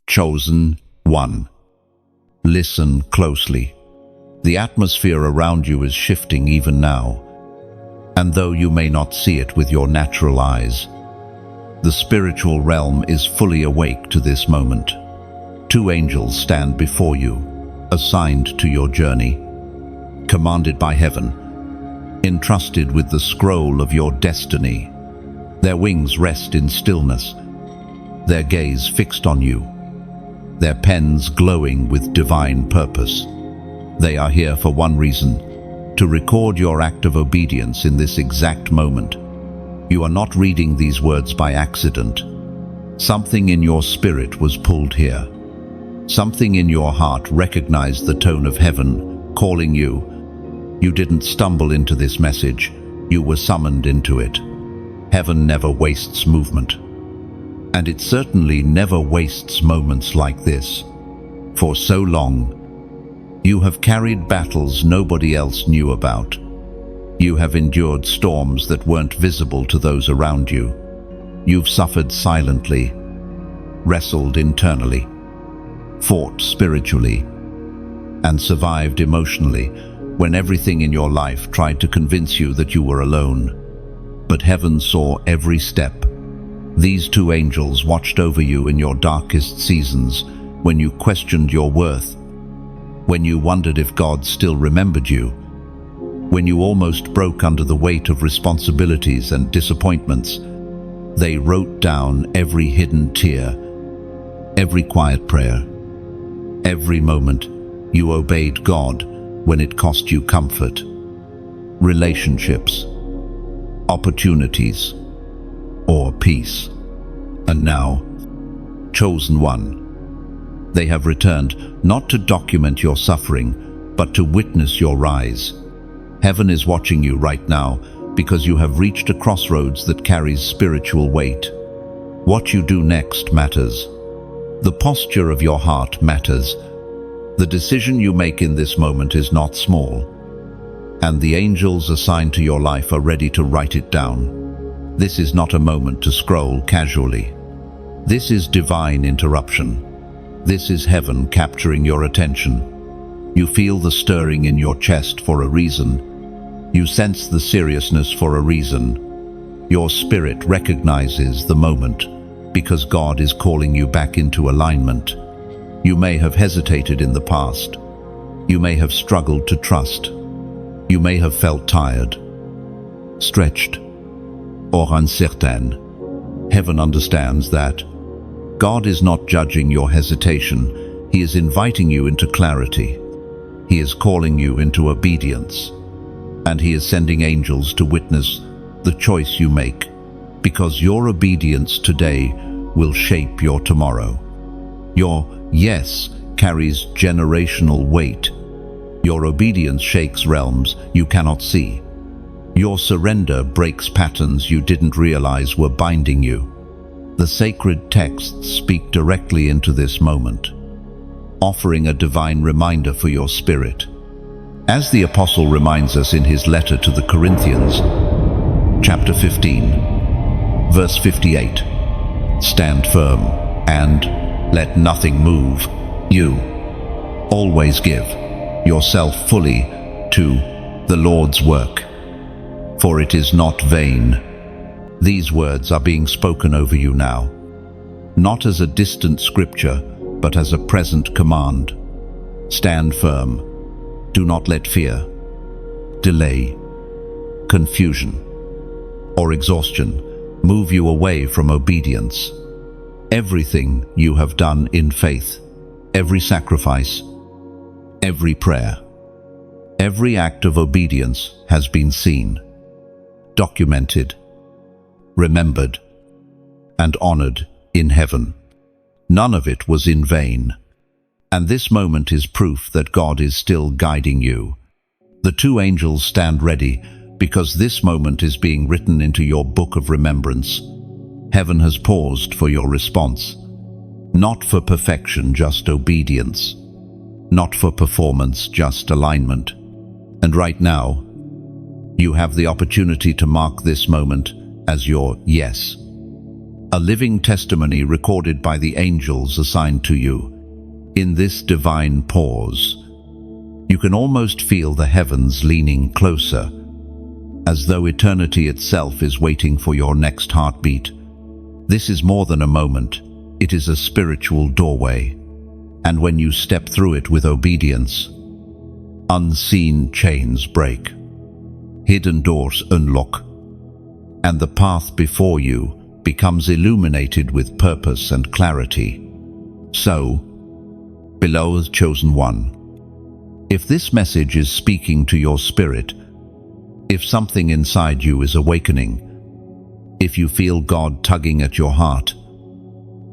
Chosen one. Listen closely. The atmosphere around you is shifting even now, and though you may not see it with your natural eyes, the spiritual realm is fully awake to this moment. Two angels stand before you, assigned to your journey, commanded by heaven, entrusted with the scroll of your destiny. Their wings rest in stillness, their gaze fixed on you, their pens glowing with divine purpose. They are here for one reason: to record your act of obedience in this exact moment. You are not reading these words by accident. Something in your spirit was pulled here. Something in your heart recognized the tone of heaven calling you. You didn't stumble into this message, you were summoned into it. Heaven never wastes movement. And it certainly never wastes moments like this. For so long, you have carried battles nobody else knew about. You have endured storms that weren't visible to those around you. You've suffered silently, wrestled internally, fought spiritually, and survived emotionally when everything in your life tried to convince you that you were alone. But heaven saw every step. These two angels watched over you in your darkest seasons, when you questioned your worth, when you wondered if God still remembered you, when you almost broke under the weight of responsibilities and disappointments. They wrote down every hidden tear, every quiet prayer, every moment you obeyed God when it cost you comfort, relationships, opportunities, or peace. And now, chosen one, they have returned not to document your suffering, but to witness your rise. Heaven is watching you right now because you have reached a crossroads that carries spiritual weight. What you do next matters. The posture of your heart matters. The decision you make in this moment is not small, and the angels assigned to your life are ready to write it down. This is not a moment to scroll casually. This is divine interruption. This is heaven capturing your attention. You feel the stirring in your chest for a reason. You sense the seriousness for a reason. Your spirit recognizes the moment because God is calling you back into alignment. You may have hesitated in the past. You may have struggled to trust. You may have felt tired, stretched, or uncertain. Heaven understands that. God is not judging your hesitation. He is inviting you into clarity. He is calling you into obedience. And He is sending angels to witness the choice you make, because your obedience today will shape your tomorrow. Your yes carries generational weight. Your obedience shakes realms you cannot see. Your surrender breaks patterns you didn't realize were binding you. The sacred texts speak directly into this moment, offering a divine reminder for your spirit. As the Apostle reminds us in his letter to the Corinthians, chapter 15, verse 58, stand firm and let nothing move you. Always give yourself fully to the Lord's work, for it is not vain. These words are being spoken over you now, not as a distant scripture, but as a present command. Stand firm. Do not let fear, delay, confusion, or exhaustion move you away from obedience. Everything you have done in faith, every sacrifice, every prayer, every act of obedience has been seen, documented, remembered, and honored in heaven. None of it was in vain. And this moment is proof that God is still guiding you. The two angels stand ready because this moment is being written into your book of remembrance. Heaven has paused for your response. Not for perfection, just obedience. Not for performance, just alignment. And right now, you have the opportunity to mark this moment as your yes. a living testimony recorded by the angels assigned to you. In this divine pause, you can almost feel the heavens leaning closer, as though eternity itself is waiting for your next heartbeat. This is more than a moment, it is a spiritual doorway, and when you step through it with obedience, unseen chains break, hidden doors unlock, and the path before you becomes illuminated with purpose and clarity. So, beloved chosen one, if this message is speaking to your spirit, if something inside you is awakening, if you feel God tugging at your heart,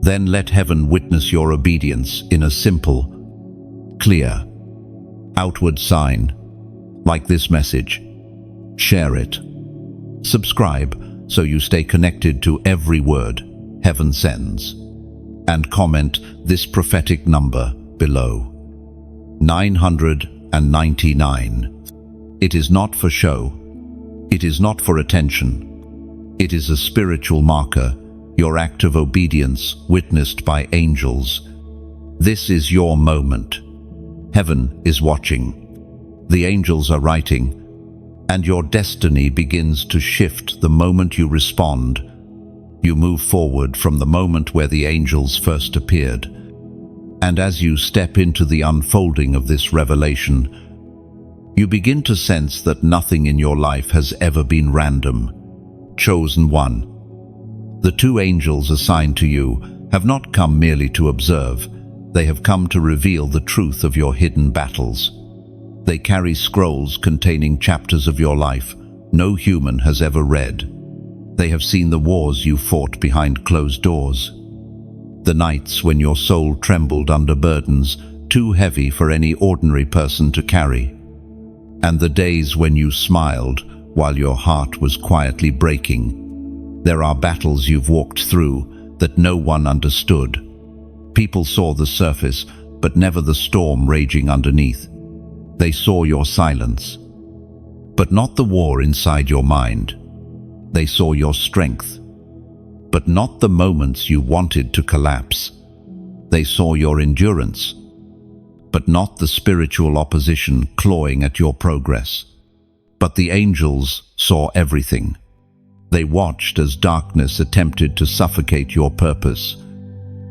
then let heaven witness your obedience in a simple, clear, outward sign, like this message. Share it. Subscribe so you stay connected to every word heaven sends. And comment this prophetic number below. 999. It is not for show. It is not for attention. It is a spiritual marker, your act of obedience witnessed by angels. This is your moment. Heaven is watching. The angels are writing, and your destiny begins to shift the moment you respond. You move forward from the moment where the angels first appeared. And as you step into the unfolding of this revelation, you begin to sense that nothing in your life has ever been random. Chosen one. The two angels assigned to you have not come merely to observe, they have come to reveal the truth of your hidden battles. They carry scrolls containing chapters of your life no human has ever read. They have seen the wars you fought behind closed doors, the nights when your soul trembled under burdens too heavy for any ordinary person to carry, and the days when you smiled while your heart was quietly breaking. There are battles you've walked through that no one understood. People saw the surface, but never the storm raging underneath. They saw your silence, but not the war inside your mind. They saw your strength, but not the moments you wanted to collapse. They saw your endurance, but not the spiritual opposition clawing at your progress. But the angels saw everything. They watched as darkness attempted to suffocate your purpose.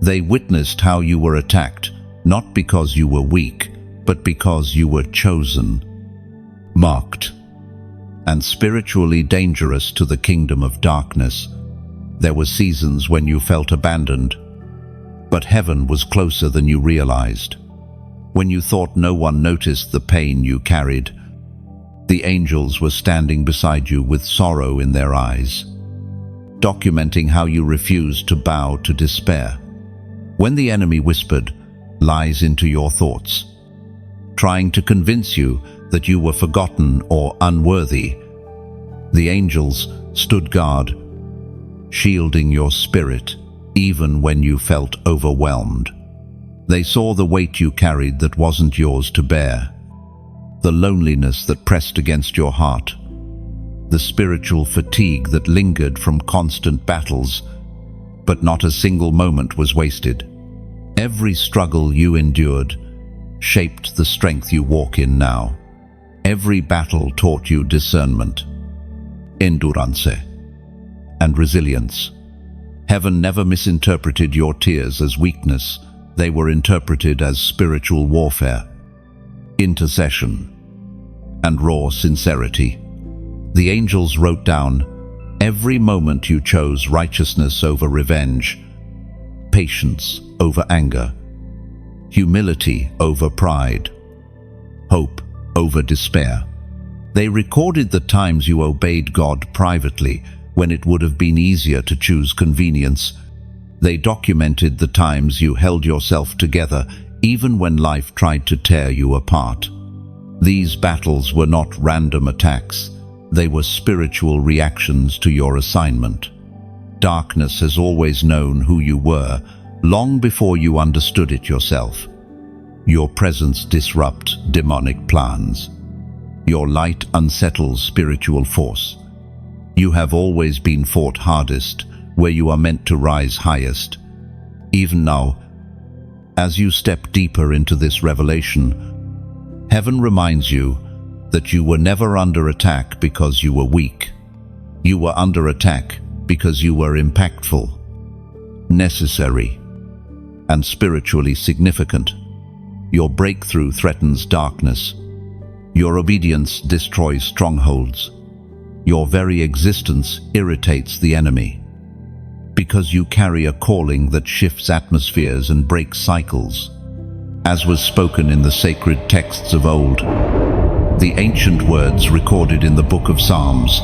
They witnessed how you were attacked, not because you were weak, but because you were chosen, marked, and spiritually dangerous to the kingdom of darkness. There were seasons when you felt abandoned, but heaven was closer than you realized. When you thought no one noticed the pain you carried, the angels were standing beside you with sorrow in their eyes, documenting how you refused to bow to despair. When the enemy whispered lies into your thoughts, trying to convince you that you were forgotten or unworthy, the angels stood guard, shielding your spirit even when you felt overwhelmed. They saw the weight you carried that wasn't yours to bear, the loneliness that pressed against your heart, the spiritual fatigue that lingered from constant battles, but not a single moment was wasted. Every struggle you endured shaped the strength you walk in now. Every battle taught you discernment, endurance, and resilience. Heaven never misinterpreted your tears as weakness. They were interpreted as spiritual warfare, intercession, and raw sincerity. The angels wrote down every moment you chose righteousness over revenge, patience over anger, humility over pride, hope over despair. They recorded the times you obeyed God privately when it would have been easier to choose convenience. They documented the times you held yourself together even when life tried to tear you apart. These battles were not random attacks. They were spiritual reactions to your assignment. Darkness has always known who you were, long before you understood it yourself. Your presence disrupts demonic plans. Your light unsettles spiritual force. You have always been fought hardest where you are meant to rise highest. Even now, as you step deeper into this revelation, heaven reminds you that you were never under attack because you were weak. You were under attack because you were impactful, necessary, and spiritually significant. Your breakthrough threatens darkness. Your obedience destroys strongholds. Your very existence irritates the enemy. Because you carry a calling that shifts atmospheres and breaks cycles. As was spoken in the sacred texts of old, the ancient words recorded in the book of Psalms,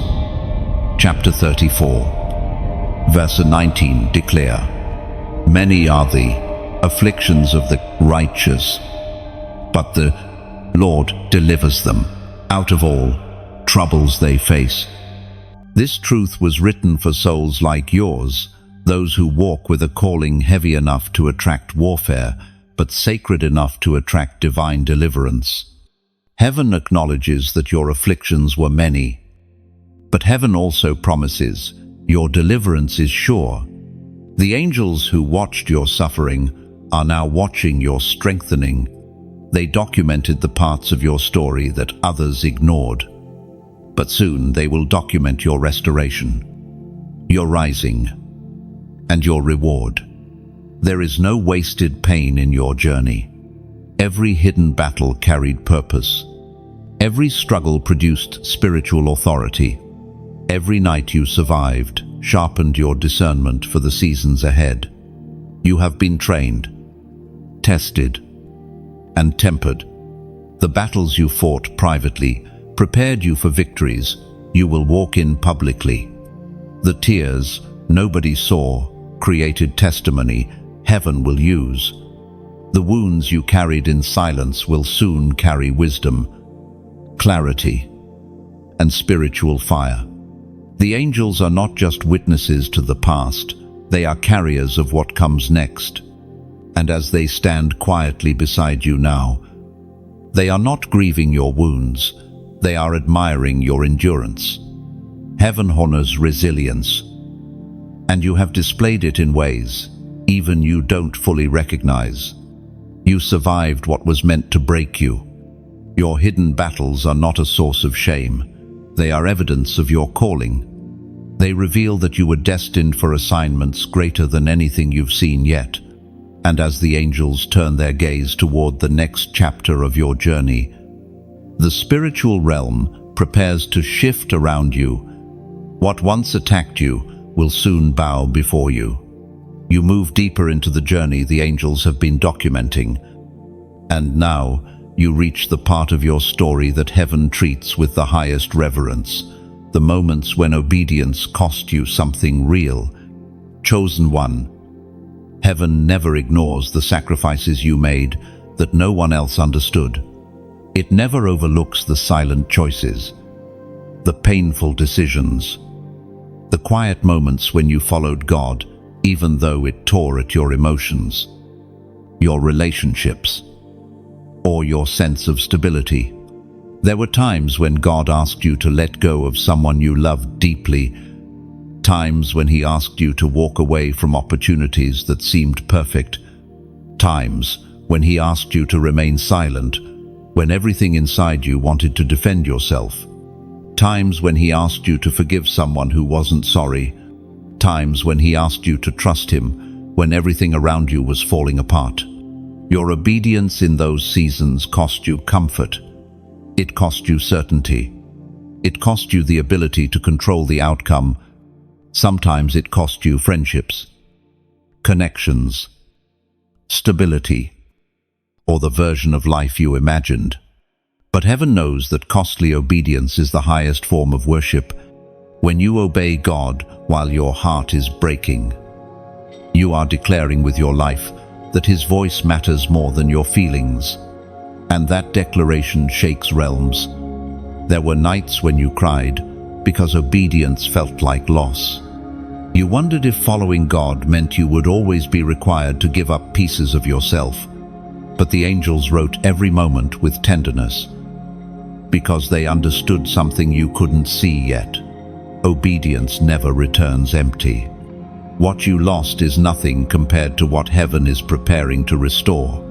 chapter 34, verse 19 declare, "Many are the afflictions of the righteous, but the Lord delivers them out of all troubles they face." This truth was written for souls like yours, those who walk with a calling heavy enough to attract warfare, but sacred enough to attract divine deliverance. Heaven acknowledges that your afflictions were many, but heaven also promises your deliverance is sure. The angels who watched your suffering are now watching your strengthening. They documented the parts of your story that others ignored. But soon they will document your restoration, your rising, and your reward. There is no wasted pain in your journey. Every hidden battle carried purpose. Every struggle produced spiritual authority. Every night you survived sharpened your discernment for the seasons ahead. You have been trained, tested, and tempered. The battles you fought privately prepared you for victories you will walk in publicly. The tears nobody saw created testimony heaven will use. The wounds you carried in silence will soon carry wisdom, clarity, and spiritual fire. The angels are not just witnesses to the past, they are carriers of what comes next. And as they stand quietly beside you now, they are not grieving your wounds, they are admiring your endurance. Heaven honors resilience, and you have displayed it in ways even you don't fully recognize. You survived what was meant to break you. Your hidden battles are not a source of shame, they are evidence of your calling. They reveal that you were destined for assignments greater than anything you've seen yet. And as the angels turn their gaze toward the next chapter of your journey, the spiritual realm prepares to shift around you. What once attacked you will soon bow before you. You move deeper into the journey the angels have been documenting, and now you reach the part of your story that heaven treats with the highest reverence, the moments when obedience cost you something real. Chosen one, heaven never ignores the sacrifices you made that no one else understood. It never overlooks the silent choices, the painful decisions, the quiet moments when you followed God, even though it tore at your emotions, your relationships, or your sense of stability. There were times when God asked you to let go of someone you loved deeply, times when He asked you to walk away from opportunities that seemed perfect, times when He asked you to remain silent, when everything inside you wanted to defend yourself, times when He asked you to forgive someone who wasn't sorry, times when He asked you to trust Him when everything around you was falling apart. Your obedience in those seasons cost you comfort. It cost you certainty. It cost you the ability to control the outcome. Sometimes it cost you friendships, connections, stability, or the version of life you imagined. But heaven knows that costly obedience is the highest form of worship. When you obey God while your heart is breaking, you are declaring with your life that His voice matters more than your feelings. And that declaration shakes realms. There were nights when you cried because obedience felt like loss. You wondered if following God meant you would always be required to give up pieces of yourself. But the angels wrote every moment with tenderness, because they understood something you couldn't see yet. Obedience never returns empty. What you lost is nothing compared to what heaven is preparing to restore.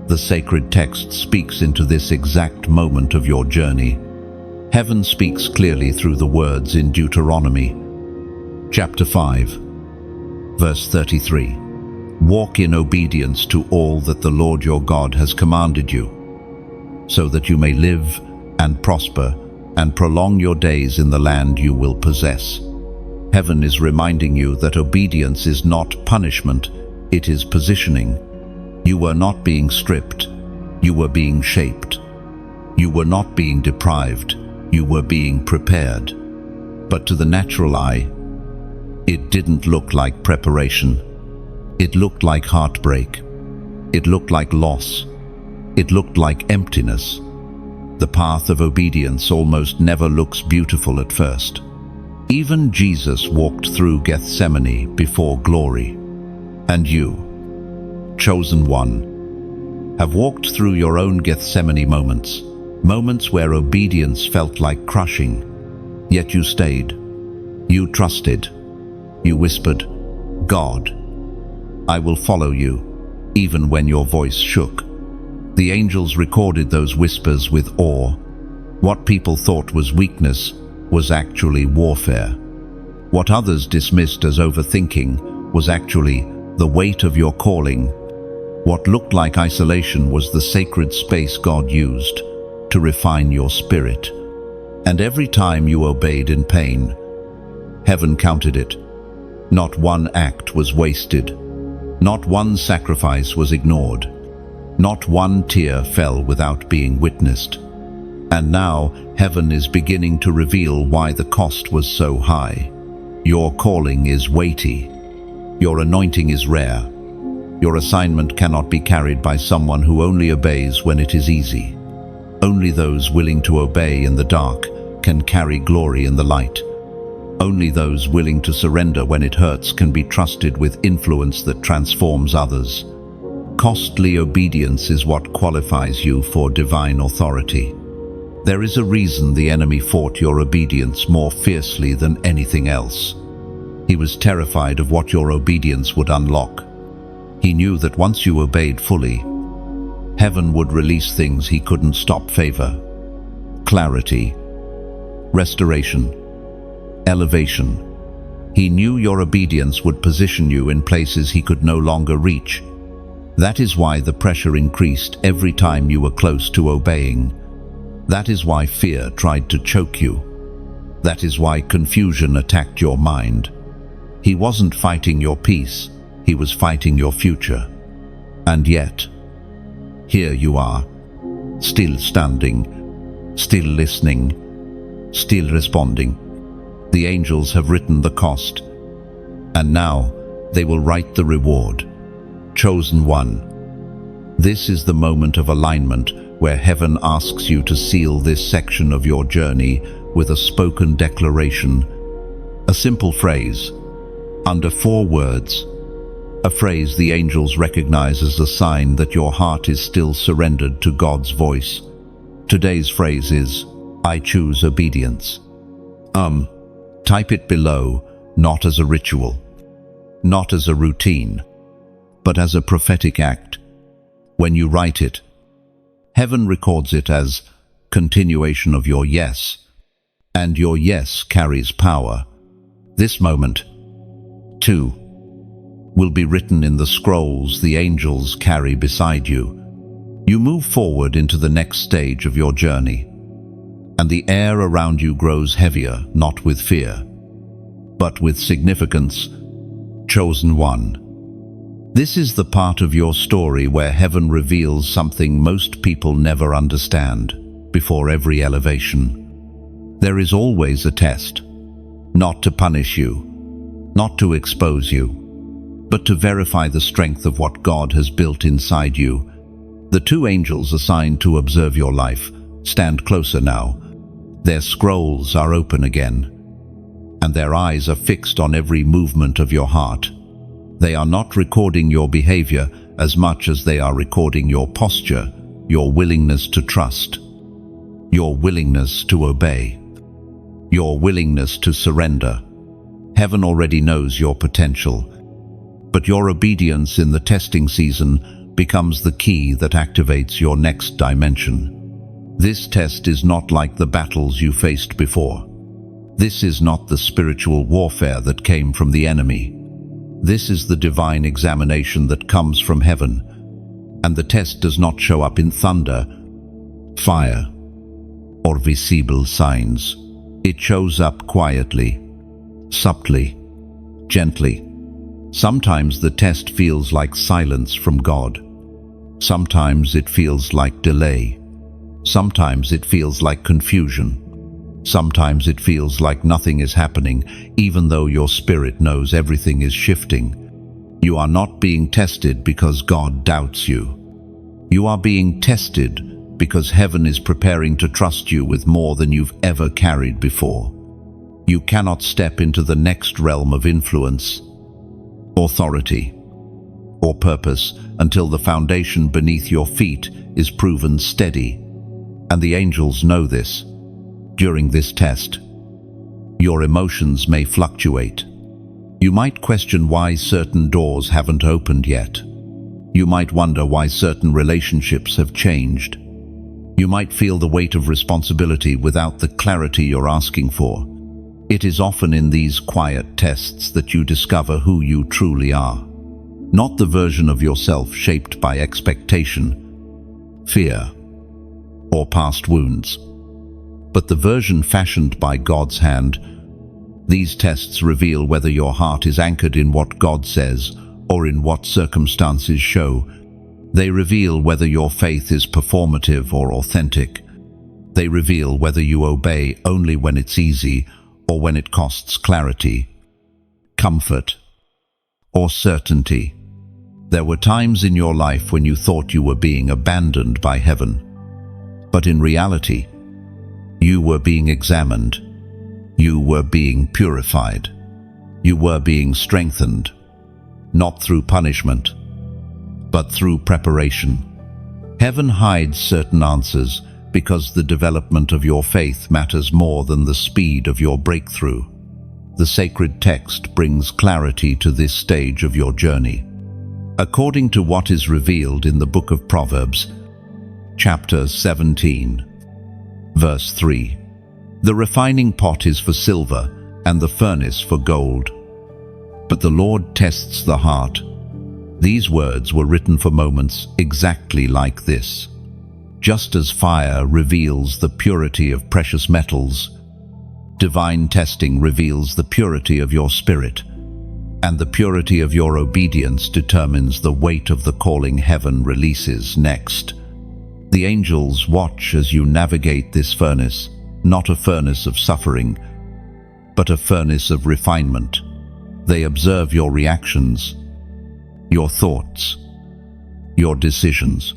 The sacred text speaks into this exact moment of your journey. Heaven speaks clearly through the words in Deuteronomy, chapter 5, verse 33. Walk in obedience to all that the Lord your God has commanded you, so that you may live and prosper and prolong your days in the land you will possess. Heaven is reminding you that obedience is not punishment, it is positioning. You were not being stripped, you were being shaped. You were not being deprived, you were being prepared. But to the natural eye, it didn't look like preparation. It looked like heartbreak. It looked like loss. It looked like emptiness. The path of obedience almost never looks beautiful at first. Even Jesus walked through Gethsemane before glory. And you, chosen one, have walked through your own Gethsemane moments, moments where obedience felt like crushing. Yet you stayed. You trusted. You whispered, "God, I will follow you," even when your voice shook. The angels recorded those whispers with awe. What people thought was weakness was actually warfare. What others dismissed as overthinking was actually the weight of your calling. What looked like isolation was the sacred space God used to refine your spirit. And every time you obeyed in pain, heaven counted it. Not one act was wasted. Not one sacrifice was ignored. Not one tear fell without being witnessed. And now heaven is beginning to reveal why the cost was so high. Your calling is weighty. Your anointing is rare. Your assignment cannot be carried by someone who only obeys when it is easy. Only those willing to obey in the dark can carry glory in the light. Only those willing to surrender when it hurts can be trusted with influence that transforms others. Costly obedience is what qualifies you for divine authority. There is a reason the enemy fought your obedience more fiercely than anything else. He was terrified of what your obedience would unlock. He knew that once you obeyed fully, heaven would release things he couldn't stop: favor, clarity, restoration, elevation. He knew your obedience would position you in places he could no longer reach. That is why the pressure increased every time you were close to obeying. That is why fear tried to choke you. That is why confusion attacked your mind. He wasn't fighting your peace, he was fighting your future. And yet, here you are, still standing, still listening, still responding. The angels have written the cost, and now they will write the reward. Chosen one. This is the moment of alignment where heaven asks you to seal this section of your journey with a spoken declaration, a simple phrase, under 4 words, a phrase the angels recognize as a sign that your heart is still surrendered to God's voice. Today's phrase is, "I choose obedience." Type it below, not as a ritual, not as a routine, but as a prophetic act. When you write it, heaven records it as continuation of your yes, and your yes carries power. This moment, too, will be written in the scrolls the angels carry beside you. You move forward into the next stage of your journey, and the air around you grows heavier, not with fear, but with significance. Chosen one. This is the part of your story where heaven reveals something most people never understand. Before every elevation, there is always a test. Not to punish you, not to expose you, but to verify the strength of what God has built inside you. The 2 angels assigned to observe your life stand closer now. Their scrolls are open again, and their eyes are fixed on every movement of your heart. They are not recording your behavior as much as they are recording your posture, your willingness to trust, your willingness to obey, your willingness to surrender. Heaven already knows your potential, but your obedience in the testing season becomes the key that activates your next dimension. This test is not like the battles you faced before. This is not the spiritual warfare that came from the enemy. This is the divine examination that comes from heaven, and the test does not show up in thunder, fire, or visible signs. It shows up quietly, subtly, gently. Sometimes the test feels like silence from God. Sometimes it feels like delay. Sometimes it feels like confusion. Sometimes it feels like nothing is happening, even though your spirit knows everything is shifting. You are not being tested because God doubts you. You are being tested because heaven is preparing to trust you with more than you've ever carried before. You cannot step into the next realm of influence, authority, or purpose until the foundation beneath your feet is proven steady. And the angels know this. During this test, your emotions may fluctuate. You might question why certain doors haven't opened yet. You might wonder why certain relationships have changed. You might feel the weight of responsibility without the clarity you're asking for. It is often in these quiet tests that you discover who you truly are. Not the version of yourself shaped by expectation, fear, or past wounds, but the version fashioned by God's hand. These tests reveal whether your heart is anchored in what God says or in what circumstances show. They reveal whether your faith is performative or authentic. They reveal whether you obey only when it's easy or when it costs clarity, comfort, or certainty. There were times in your life when you thought you were being abandoned by heaven, but in reality, you were being examined. You were being purified. You were being strengthened, not through punishment, but through preparation. Heaven hides certain answers because the development of your faith matters more than the speed of your breakthrough. The sacred text brings clarity to this stage of your journey. According to what is revealed in the book of Proverbs, chapter 17, verse 3, "The refining pot is for silver and the furnace for gold, but the Lord tests the heart." These words were written for moments exactly like this. Just as fire reveals the purity of precious metals, divine testing reveals the purity of your spirit, and the purity of your obedience determines the weight of the calling heaven releases next. The angels watch as you navigate this furnace, not a furnace of suffering, but a furnace of refinement. They observe your reactions, your thoughts, your decisions.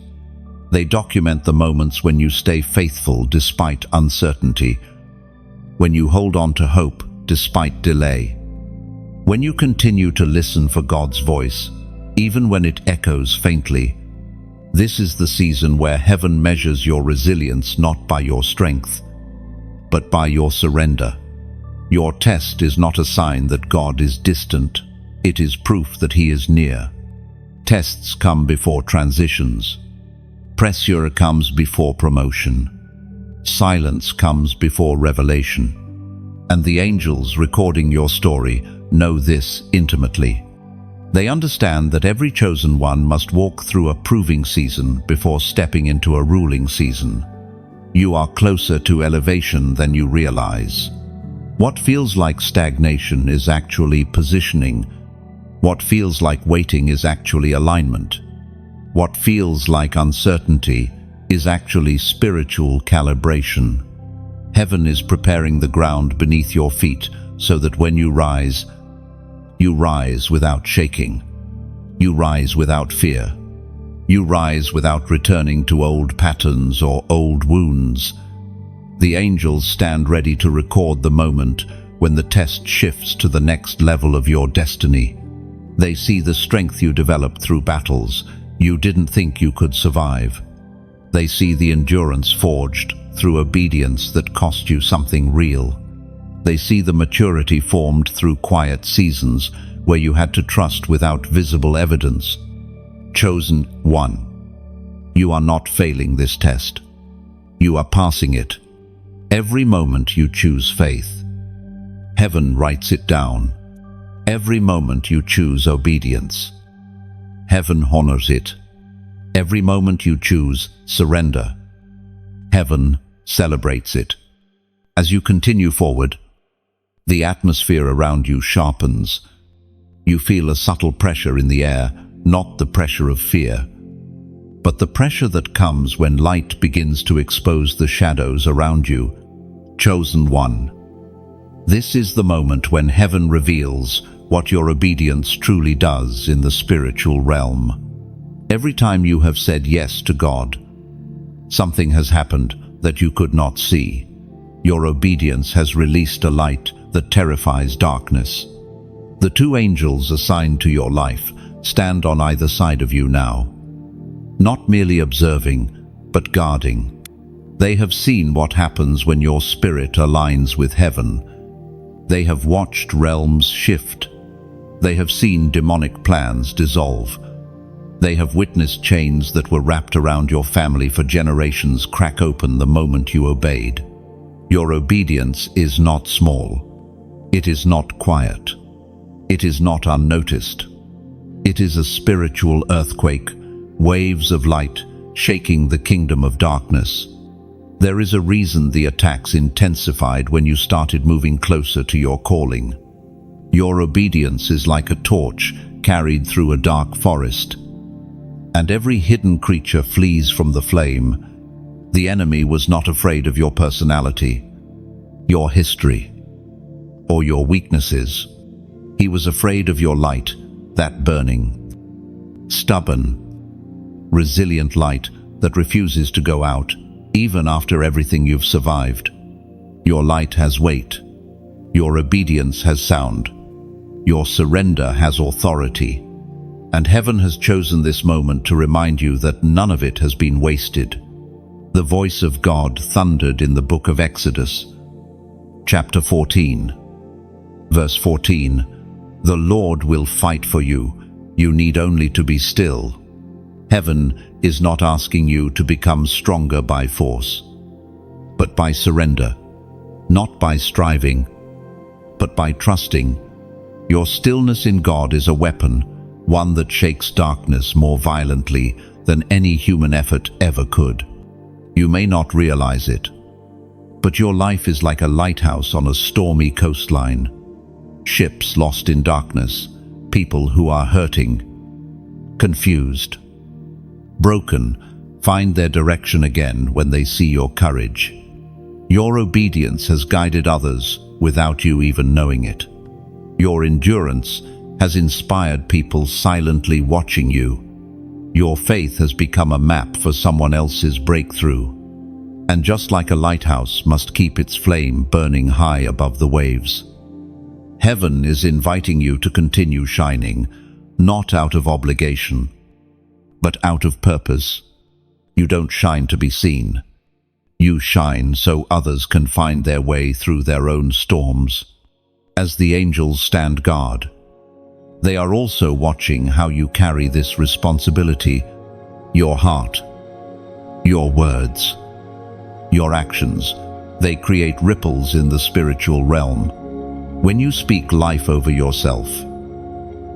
They document the moments when you stay faithful despite uncertainty, when you hold on to hope despite delay, when you continue to listen for God's voice, even when it echoes faintly. This is the season where heaven measures your resilience not by your strength, but by your surrender. Your test is not a sign that God is distant. It is proof that He is near. Tests come before transitions. Pressure comes before promotion. Silence comes before revelation. And the angels recording your story know this intimately. They understand that every chosen one must walk through a proving season before stepping into a ruling season. You are closer to elevation than you realize. What feels like stagnation is actually positioning. What feels like waiting is actually alignment. What feels like uncertainty is actually spiritual calibration. Heaven is preparing the ground beneath your feet so that when you rise without shaking. You rise without fear. You rise without returning to old patterns or old wounds. The angels stand ready to record the moment when the test shifts to the next level of your destiny. They see the strength you developed through battles you didn't think you could survive. They see the endurance forged through obedience that cost you something real. They see the maturity formed through quiet seasons where you had to trust without visible evidence. Chosen one. You are not failing this test. You are passing it. Every moment you choose faith. Heaven writes it down. Every moment you choose obedience. Heaven honors it. Every moment you choose surrender. Heaven celebrates it. As you continue forward, the atmosphere around you sharpens. You feel a subtle pressure in the air, not the pressure of fear, but the pressure that comes when light begins to expose the shadows around you. Chosen one. This is the moment when heaven reveals what your obedience truly does in the spiritual realm. Every time you have said yes to God, something has happened that you could not see. Your obedience has released a light that terrifies darkness. The two angels assigned to your life stand on either side of you now, not merely observing, but guarding. They have seen what happens when your spirit aligns with heaven. They have watched realms shift. They have seen demonic plans dissolve. They have witnessed chains that were wrapped around your family for generations crack open the moment you obeyed. Your obedience is not small. It is not quiet. It is not unnoticed. It is a spiritual earthquake, waves of light shaking the kingdom of darkness. There is a reason the attacks intensified when you started moving closer to your calling. Your obedience is like a torch carried through a dark forest, and every hidden creature flees from the flame. The enemy was not afraid of your personality, your history, or your weaknesses. He was afraid of your light, that burning, stubborn, resilient light that refuses to go out, even after everything you've survived. Your light has weight. Your obedience has sound. Your surrender has authority. And heaven has chosen this moment to remind you that none of it has been wasted. The voice of God thundered in the book of Exodus, chapter 14, verse 14. The Lord will fight for you. You need only to be still. Heaven is not asking you to become stronger by force, but by surrender, not by striving, but by trusting. Your stillness in God is a weapon, one that shakes darkness more violently than any human effort ever could. You may not realize it, but your life is like a lighthouse on a stormy coastline. Ships lost in darkness, people who are hurting, confused, broken, find their direction again when they see your courage. Your obedience has guided others without you even knowing it. Your endurance has inspired people silently watching you. Your faith has become a map for someone else's breakthrough. And just like a lighthouse must keep its flame burning high above the waves, heaven is inviting you to continue shining, not out of obligation, but out of purpose. You don't shine to be seen. You shine so others can find their way through their own storms. As the angels stand guard, they are also watching how you carry this responsibility. Your heart, your words, your actions, they create ripples in the spiritual realm. When you speak life over yourself,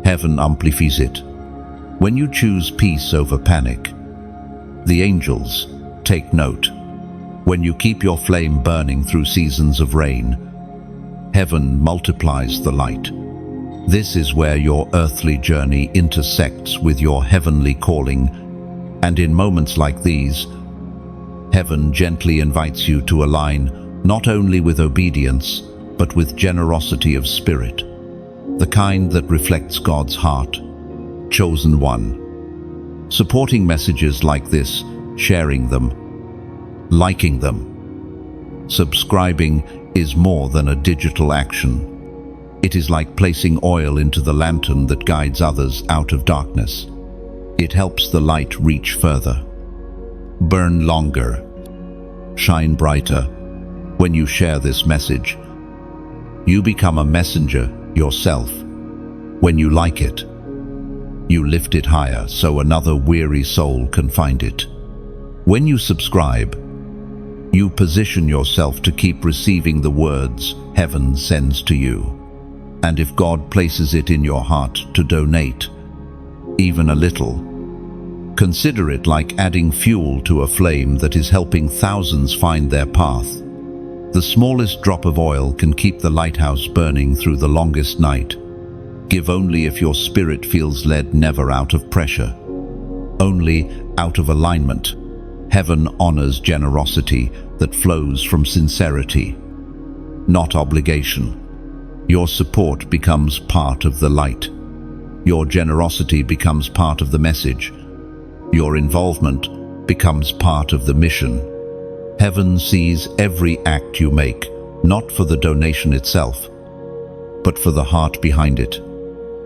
heaven amplifies it. When you choose peace over panic, the angels take note. When you keep your flame burning through seasons of rain, heaven multiplies the light. This is where your earthly journey intersects with your heavenly calling, and in moments like these, heaven gently invites you to align not only with obedience, but with generosity of spirit, the kind that reflects God's heart. Chosen one. Supporting messages like this, sharing them, liking them, subscribing is more than a digital action. It is like placing oil into the lantern that guides others out of darkness. It helps the light reach further, burn longer, shine brighter. When you share this message, You become a messenger yourself. When you like it, you lift it higher so another weary soul can find it. When you subscribe, you position yourself to keep receiving the words heaven sends to you. And if God places it in your heart to donate, even a little, consider it like adding fuel to a flame that is helping thousands find their path. The smallest drop of oil can keep the lighthouse burning through the longest night. Give only if your spirit feels led, never out of pressure, only out of alignment. Heaven honors generosity that flows from sincerity, not obligation. Your support becomes part of the light. Your generosity becomes part of the message. Your involvement becomes part of the mission. Heaven sees every act you make, not for the donation itself, but for the heart behind it.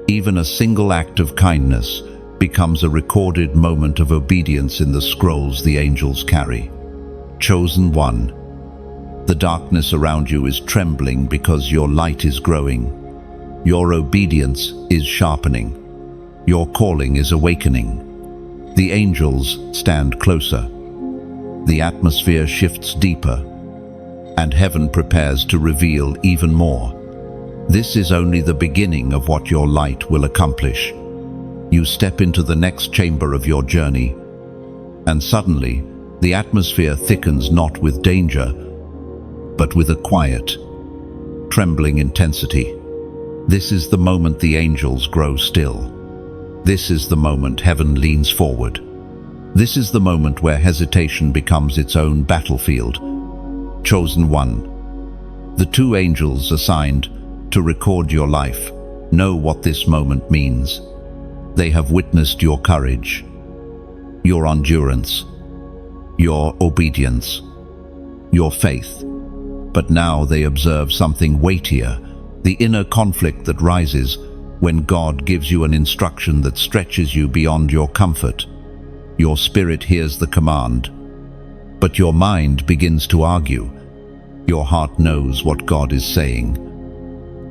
Even a single act of kindness becomes a recorded moment of obedience in the scrolls the angels carry. Chosen one, the darkness around you is trembling because your light is growing. Your obedience is sharpening. Your calling is awakening. The angels stand closer. The atmosphere shifts deeper, and heaven prepares to reveal even more. This is only the beginning of what your light will accomplish. You step into the next chamber of your journey, and suddenly the atmosphere thickens not with danger, but with a quiet, trembling intensity. This is the moment the angels grow still. This is the moment heaven leans forward. This is the moment where hesitation becomes its own battlefield. Chosen one, the two angels assigned to record your life know what this moment means. They have witnessed your courage, your endurance, your obedience, your faith. But now they observe something weightier, the inner conflict that rises when God gives you an instruction that stretches you beyond your comfort. Your spirit hears the command, but your mind begins to argue. Your heart knows what God is saying,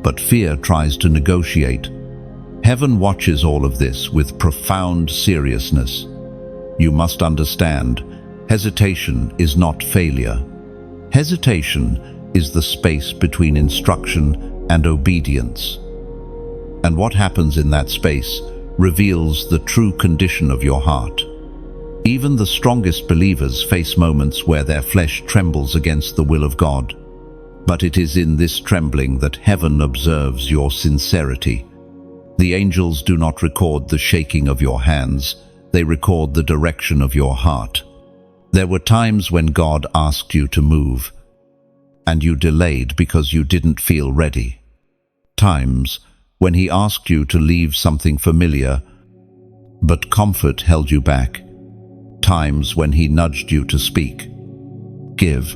but fear tries to negotiate. Heaven watches all of this with profound seriousness. You must understand, hesitation is not failure. Hesitation is the space between instruction and obedience. And what happens in that space reveals the true condition of your heart. Even the strongest believers face moments where their flesh trembles against the will of God. But it is in this trembling that heaven observes your sincerity. The angels do not record the shaking of your hands, they record the direction of your heart. There were times when God asked you to move, and you delayed because you didn't feel ready. Times when He asked you to leave something familiar, but comfort held you back. Times when He nudged you to speak, give,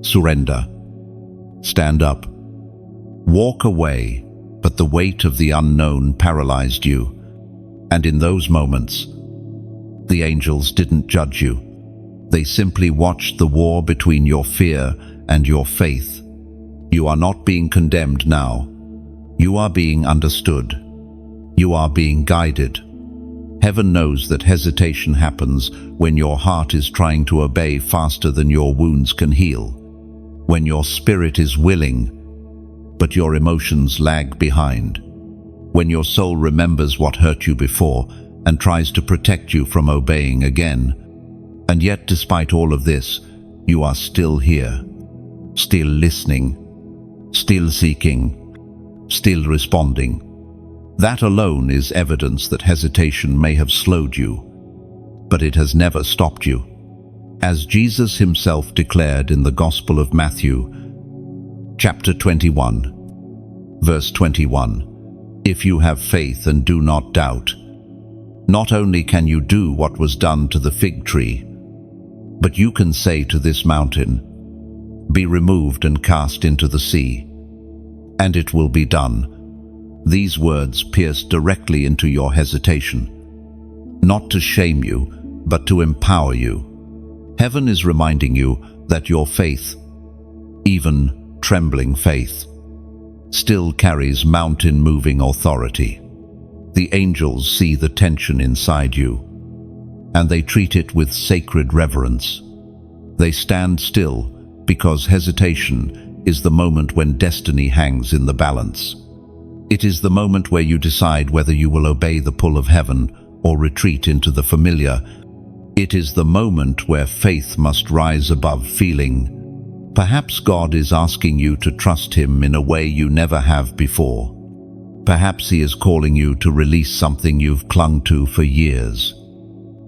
surrender, stand up, walk away, but the weight of the unknown paralyzed you. And in those moments, the angels didn't judge you. They simply watched the war between your fear and your faith. You are not being condemned now. You are being understood. You are being guided. Heaven knows that hesitation happens when your heart is trying to obey faster than your wounds can heal. When your spirit is willing, but your emotions lag behind. When your soul remembers what hurt you before and tries to protect you from obeying again. And yet, despite all of this, you are still here, still listening, still seeking, still responding. That alone is evidence that hesitation may have slowed you, but it has never stopped you. As Jesus Himself declared in the Gospel of Matthew, chapter 21, verse 21, "If you have faith and do not doubt, not only can you do what was done to the fig tree, but you can say to this mountain, 'Be removed and cast into the sea,' and it will be done." These words pierce directly into your hesitation, not to shame you, but to empower you. Heaven is reminding you that your faith, even trembling faith, still carries mountain-moving authority. The angels see the tension inside you, and they treat it with sacred reverence. They stand still because hesitation is the moment when destiny hangs in the balance. It is the moment where you decide whether you will obey the pull of heaven or retreat into the familiar. It is the moment where faith must rise above feeling. Perhaps God is asking you to trust Him in a way you never have before. Perhaps He is calling you to release something you've clung to for years.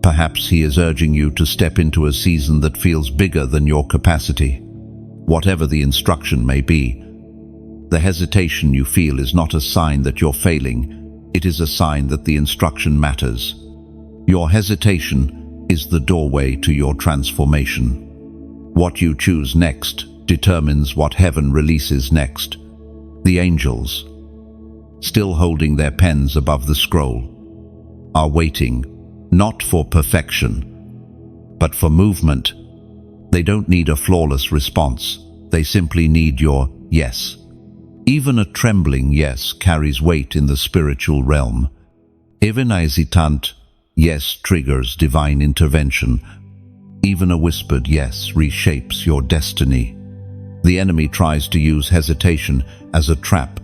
Perhaps He is urging you to step into a season that feels bigger than your capacity. Whatever the instruction may be, the hesitation you feel is not a sign that you're failing. It is a sign that the instruction matters. Your hesitation is the doorway to your transformation. What you choose next determines what heaven releases next. The angels, still holding their pens above the scroll, are waiting, not for perfection, but for movement. They don't need a flawless response. They simply need your yes. Even a trembling yes carries weight in the spiritual realm. Even a hesitant yes triggers divine intervention. Even a whispered yes reshapes your destiny. The enemy tries to use hesitation as a trap,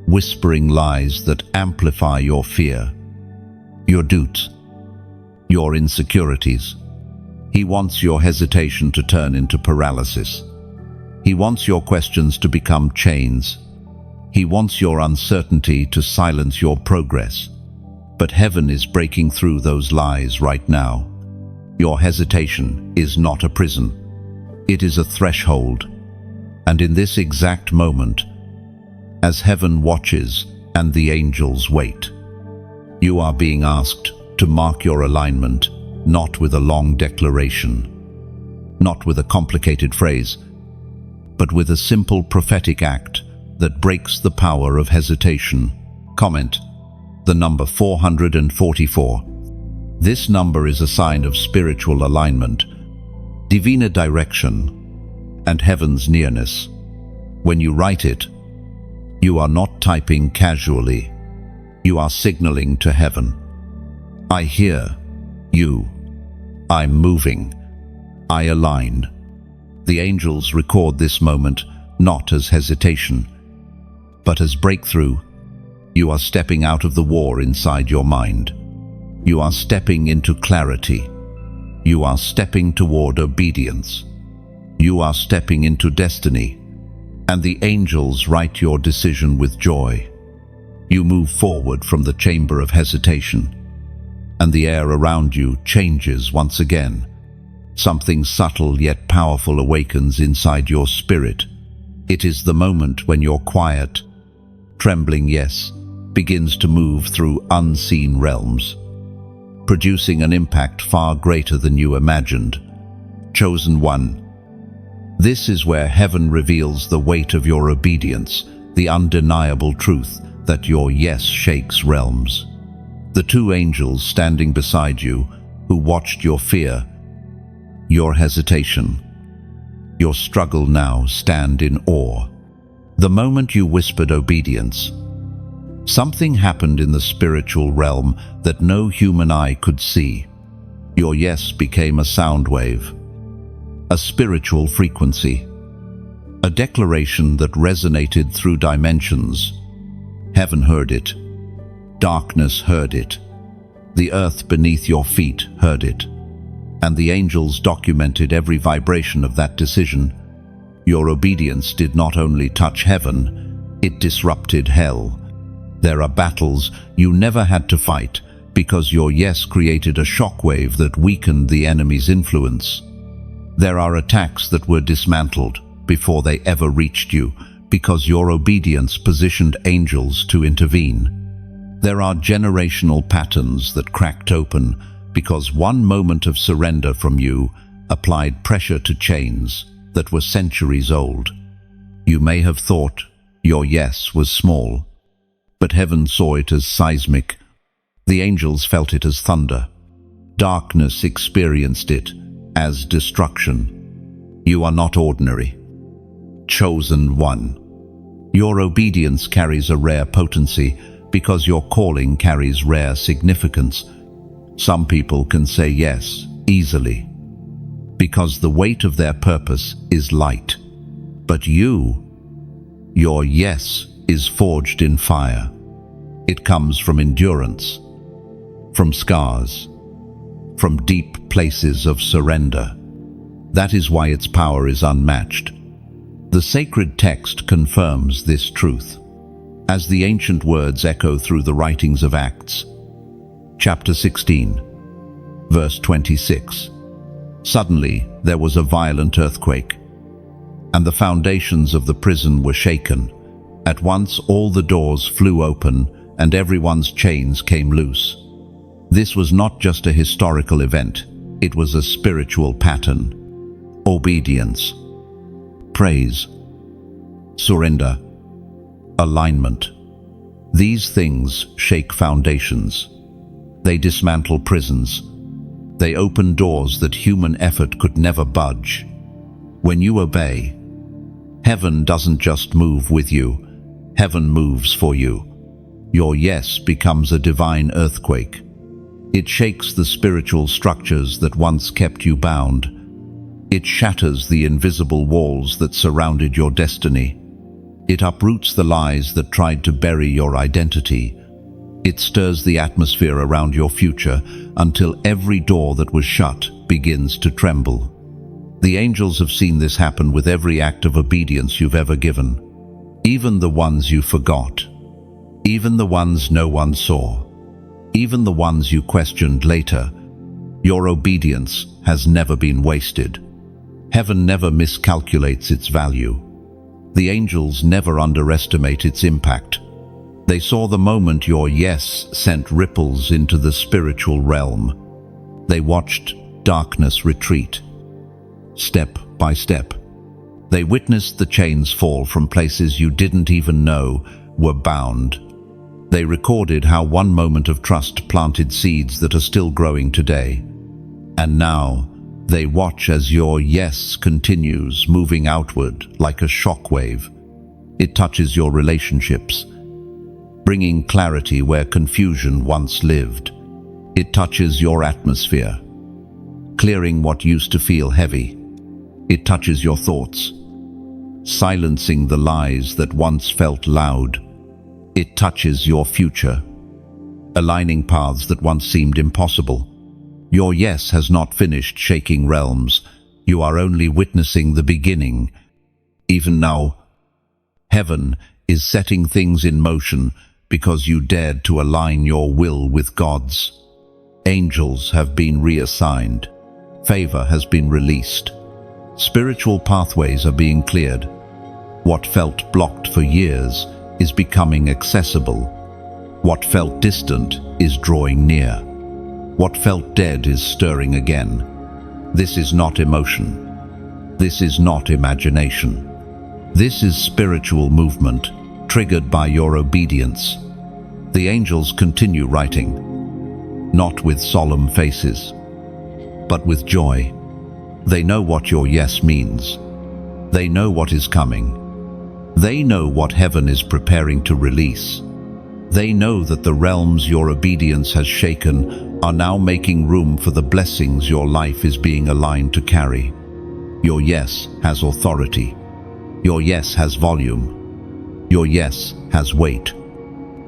whispering lies that amplify your fear, your doubts, your insecurities. He wants your hesitation to turn into paralysis. He wants your questions to become chains. He wants your uncertainty to silence your progress. But heaven is breaking through those lies right now. Your hesitation is not a prison. It is a threshold. And in this exact moment, as heaven watches and the angels wait, you are being asked to mark your alignment, not with a long declaration, not with a complicated phrase, but with a simple prophetic act that breaks the power of hesitation. Comment: the number 444. This number is a sign of spiritual alignment, divine direction, and heaven's nearness. When you write it, you are not typing casually. You are signaling to heaven. I hear you. I'm moving. I align. The angels record this moment not as hesitation, but as breakthrough. You are stepping out of the war inside your mind. You are stepping into clarity. You are stepping toward obedience. You are stepping into destiny, and the angels write your decision with joy. You move forward from the chamber of hesitation, and the air around you changes once again. Something subtle yet powerful awakens inside your spirit. It is the moment when your quiet, trembling yes begins to move through unseen realms, producing an impact far greater than you imagined. Chosen one. This is where heaven reveals the weight of your obedience, the undeniable truth that your yes shakes realms. The two angels standing beside you, who watched your fear, your hesitation, your struggle, now stand in awe. The moment you whispered obedience, something happened in the spiritual realm that no human eye could see. Your yes became a sound wave, a spiritual frequency, a declaration that resonated through dimensions. Heaven heard it. Darkness heard it. The earth beneath your feet heard it. And the angels documented every vibration of that decision. Your obedience did not only touch heaven, it disrupted hell. There are battles you never had to fight because your yes created a shockwave that weakened the enemy's influence. There are attacks that were dismantled before they ever reached you because your obedience positioned angels to intervene. There are generational patterns that cracked open because one moment of surrender from you applied pressure to chains that were centuries old. You may have thought your yes was small, but heaven saw it as seismic. The angels felt it as thunder. Darkness experienced it as destruction. You are not ordinary. Chosen one. Your obedience carries a rare potency because your calling carries rare significance. Some people can say yes easily because the weight of their purpose is light. But your yes is forged in fire. It comes from endurance, from scars, from deep places of surrender. That is why its power is unmatched. The sacred text confirms this truth, as the ancient words echo through the writings of Acts. Chapter 16, verse 26. Suddenly there was a violent earthquake, and the foundations of the prison were shaken. At once all the doors flew open, and everyone's chains came loose. This was not just a historical event, it was a spiritual pattern. Obedience, praise, surrender, alignment. These things shake foundations. They dismantle prisons. They open doors that human effort could never budge. When you obey, heaven doesn't just move with you, heaven moves for you. Your yes becomes a divine earthquake. It shakes the spiritual structures that once kept you bound. It shatters the invisible walls that surrounded your destiny. It uproots the lies that tried to bury your identity. It stirs the atmosphere around your future until every door that was shut begins to tremble. The angels have seen this happen with every act of obedience you've ever given. Even the ones you forgot. Even the ones no one saw. Even the ones you questioned later. Your obedience has never been wasted. Heaven never miscalculates its value. The angels never underestimate its impact. They saw the moment your yes sent ripples into the spiritual realm. They watched darkness retreat, step by step. They witnessed the chains fall from places you didn't even know were bound. They recorded how one moment of trust planted seeds that are still growing today. And now, they watch as your yes continues moving outward like a shockwave. It touches your relationships, bringing clarity where confusion once lived. It touches your atmosphere, clearing what used to feel heavy. It touches your thoughts, silencing the lies that once felt loud. It touches your future, aligning paths that once seemed impossible. Your yes has not finished shaking realms. You are only witnessing the beginning. Even now, heaven is setting things in motion because you dared to align your will with God's. Angels have been reassigned. Favor has been released. Spiritual pathways are being cleared. What felt blocked for years is becoming accessible. What felt distant is drawing near. What felt dead is stirring again. This is not emotion. This is not imagination. This is spiritual movement, triggered by your obedience. The angels continue writing, not with solemn faces, but with joy. They know what your yes means. They know what is coming. They know what heaven is preparing to release. They know that the realms your obedience has shaken are now making room for the blessings your life is being aligned to carry. Your yes has authority. Your yes has volume. Your yes has weight.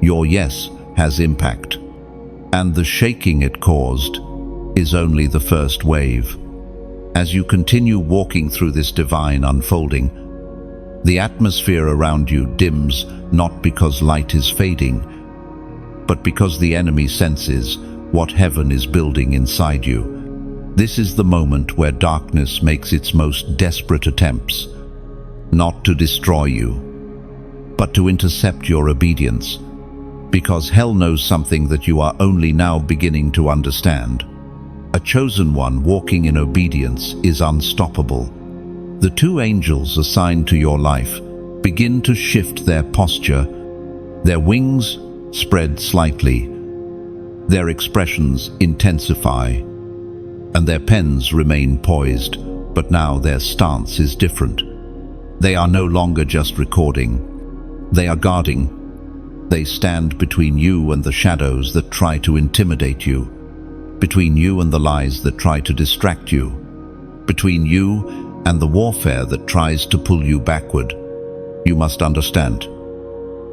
Your yes has impact. And the shaking it caused is only the first wave. As you continue walking through this divine unfolding, the atmosphere around you dims not because light is fading, but because the enemy senses what heaven is building inside you. This is the moment where darkness makes its most desperate attempts, not to destroy you, but to intercept your obedience, because hell knows something that you are only now beginning to understand. A chosen one walking in obedience is unstoppable. The two angels assigned to your life begin to shift their posture. Their wings spread slightly, their expressions intensify, and their pens remain poised, but now their stance is different. They are no longer just recording. They are guarding. They stand between you and the shadows that try to intimidate you, between you and the lies that try to distract you, between you and the warfare that tries to pull you backward. You must understand.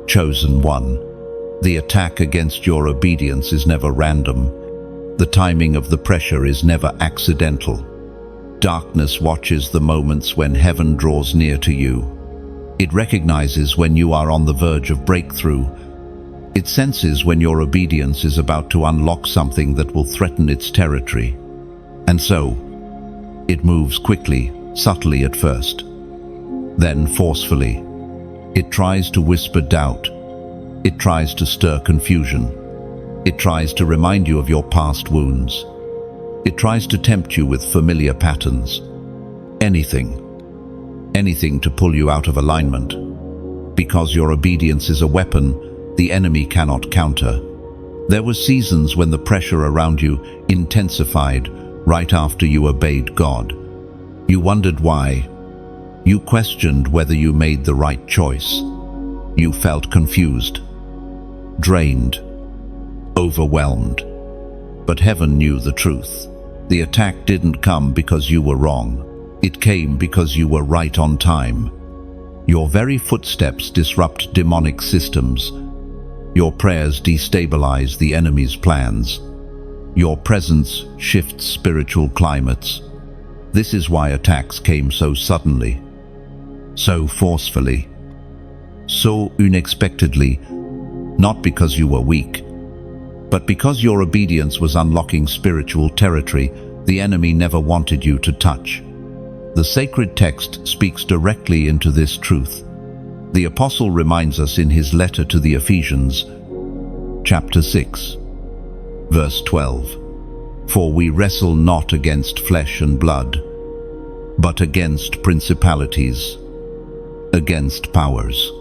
Chosen one, the attack against your obedience is never random. The timing of the pressure is never accidental. Darkness watches the moments when heaven draws near to you. It recognizes when you are on the verge of breakthrough. It senses when your obedience is about to unlock something that will threaten its territory. And so, it moves quickly, subtly at first. Then forcefully. It tries to whisper doubt. It tries to stir confusion. It tries to remind you of your past wounds. It tries to tempt you with familiar patterns. Anything to pull you out of alignment. Because your obedience is a weapon the enemy cannot counter. There were seasons when the pressure around you intensified right after you obeyed God. You wondered why. You questioned whether you made the right choice. You felt confused, drained, overwhelmed. But heaven knew the truth. The attack didn't come because you were wrong. It came because you were right on time. Your very footsteps disrupt demonic systems. Your prayers destabilize the enemy's plans. Your presence shifts spiritual climates. This is why attacks came so suddenly, so forcefully, so unexpectedly, not because you were weak, but because your obedience was unlocking spiritual territory the enemy never wanted you to touch. The sacred text speaks directly into this truth. The apostle reminds us in his letter to the Ephesians, chapter 6, verse 12, "For we wrestle not against flesh and blood, but against principalities, against powers,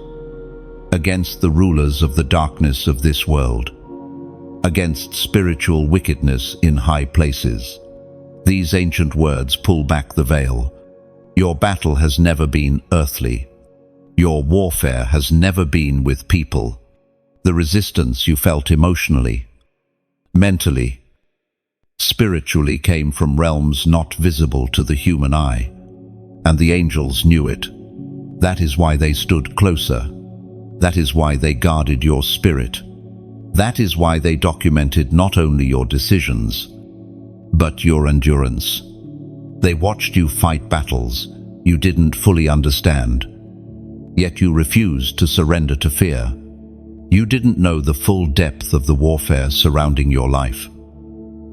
against the rulers of the darkness of this world, against spiritual wickedness in high places." These ancient words pull back the veil. Your battle has never been earthly. Your warfare has never been with people. The resistance you felt emotionally, mentally, spiritually came from realms not visible to the human eye. And the angels knew it. That is why they stood closer. That is why they guarded your spirit. That is why they documented not only your decisions, but your endurance. They watched you fight battles you didn't fully understand, yet you refused to surrender to fear. You didn't know the full depth of the warfare surrounding your life.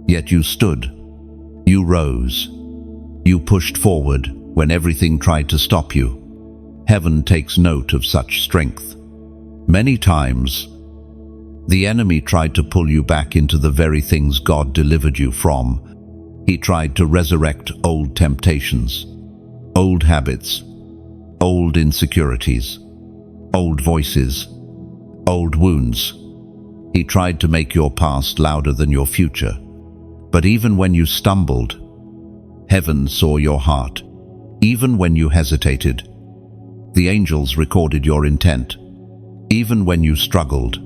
Yet you stood. You rose. You pushed forward when everything tried to stop you. Heaven takes note of such strength. Many times, the enemy tried to pull you back into the very things God delivered you from. He tried to resurrect old temptations, old habits, old insecurities, old voices, old wounds. He tried to make your past louder than your future. But even when you stumbled, heaven saw your heart. Even when you hesitated, the angels recorded your intent. Even when you struggled,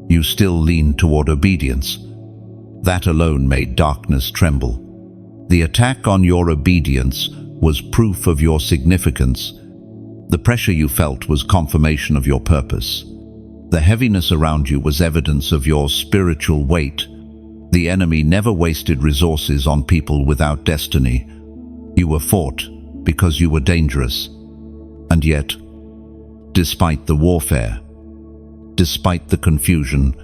you still leaned toward obedience. That alone made darkness tremble. The attack on your obedience was proof of your significance. The pressure you felt was confirmation of your purpose. The heaviness around you was evidence of your spiritual weight. The enemy never wasted resources on people without destiny. You were fought because you were dangerous. And yet, despite the warfare, despite the confusion,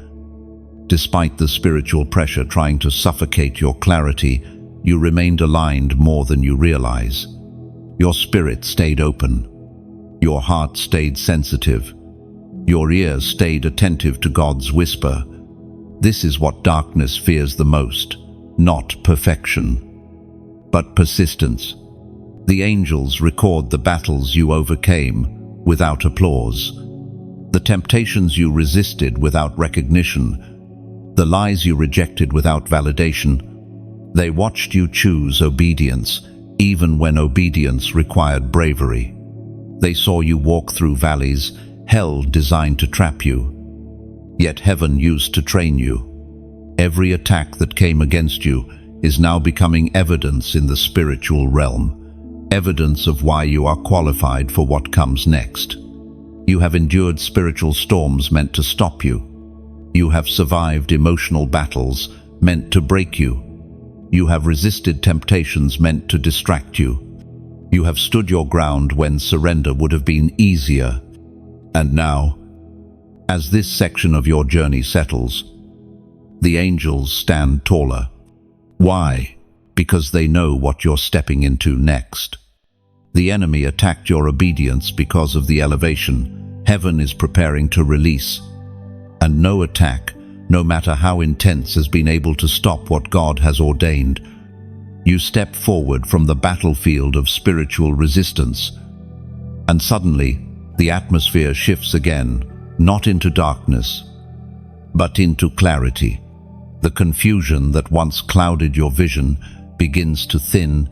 despite the spiritual pressure trying to suffocate your clarity, you remained aligned more than you realize. Your spirit stayed open. Your heart stayed sensitive. Your ears stayed attentive to God's whisper. This is what darkness fears the most, not perfection, but persistence. The angels record the battles you overcame without applause, the temptations you resisted without recognition, the lies you rejected without validation. They watched you choose obedience, even when obedience required bravery. They saw you walk through valleys, hell designed to trap you, yet heaven used to train you. Every attack that came against you is now becoming evidence in the spiritual realm, evidence of why you are qualified for what comes next. You have endured spiritual storms meant to stop you. You have survived emotional battles meant to break you. You have resisted temptations meant to distract you. You have stood your ground when surrender would have been easier. And now, as this section of your journey settles, the angels stand taller. Why? Because they know what you're stepping into next. The enemy attacked your obedience because of the elevation heaven is preparing to release. And no attack, no matter how intense, has been able to stop what God has ordained. You step forward from the battlefield of spiritual resistance, and suddenly the atmosphere shifts again, not into darkness, but into clarity. The confusion that once clouded your vision begins to thin.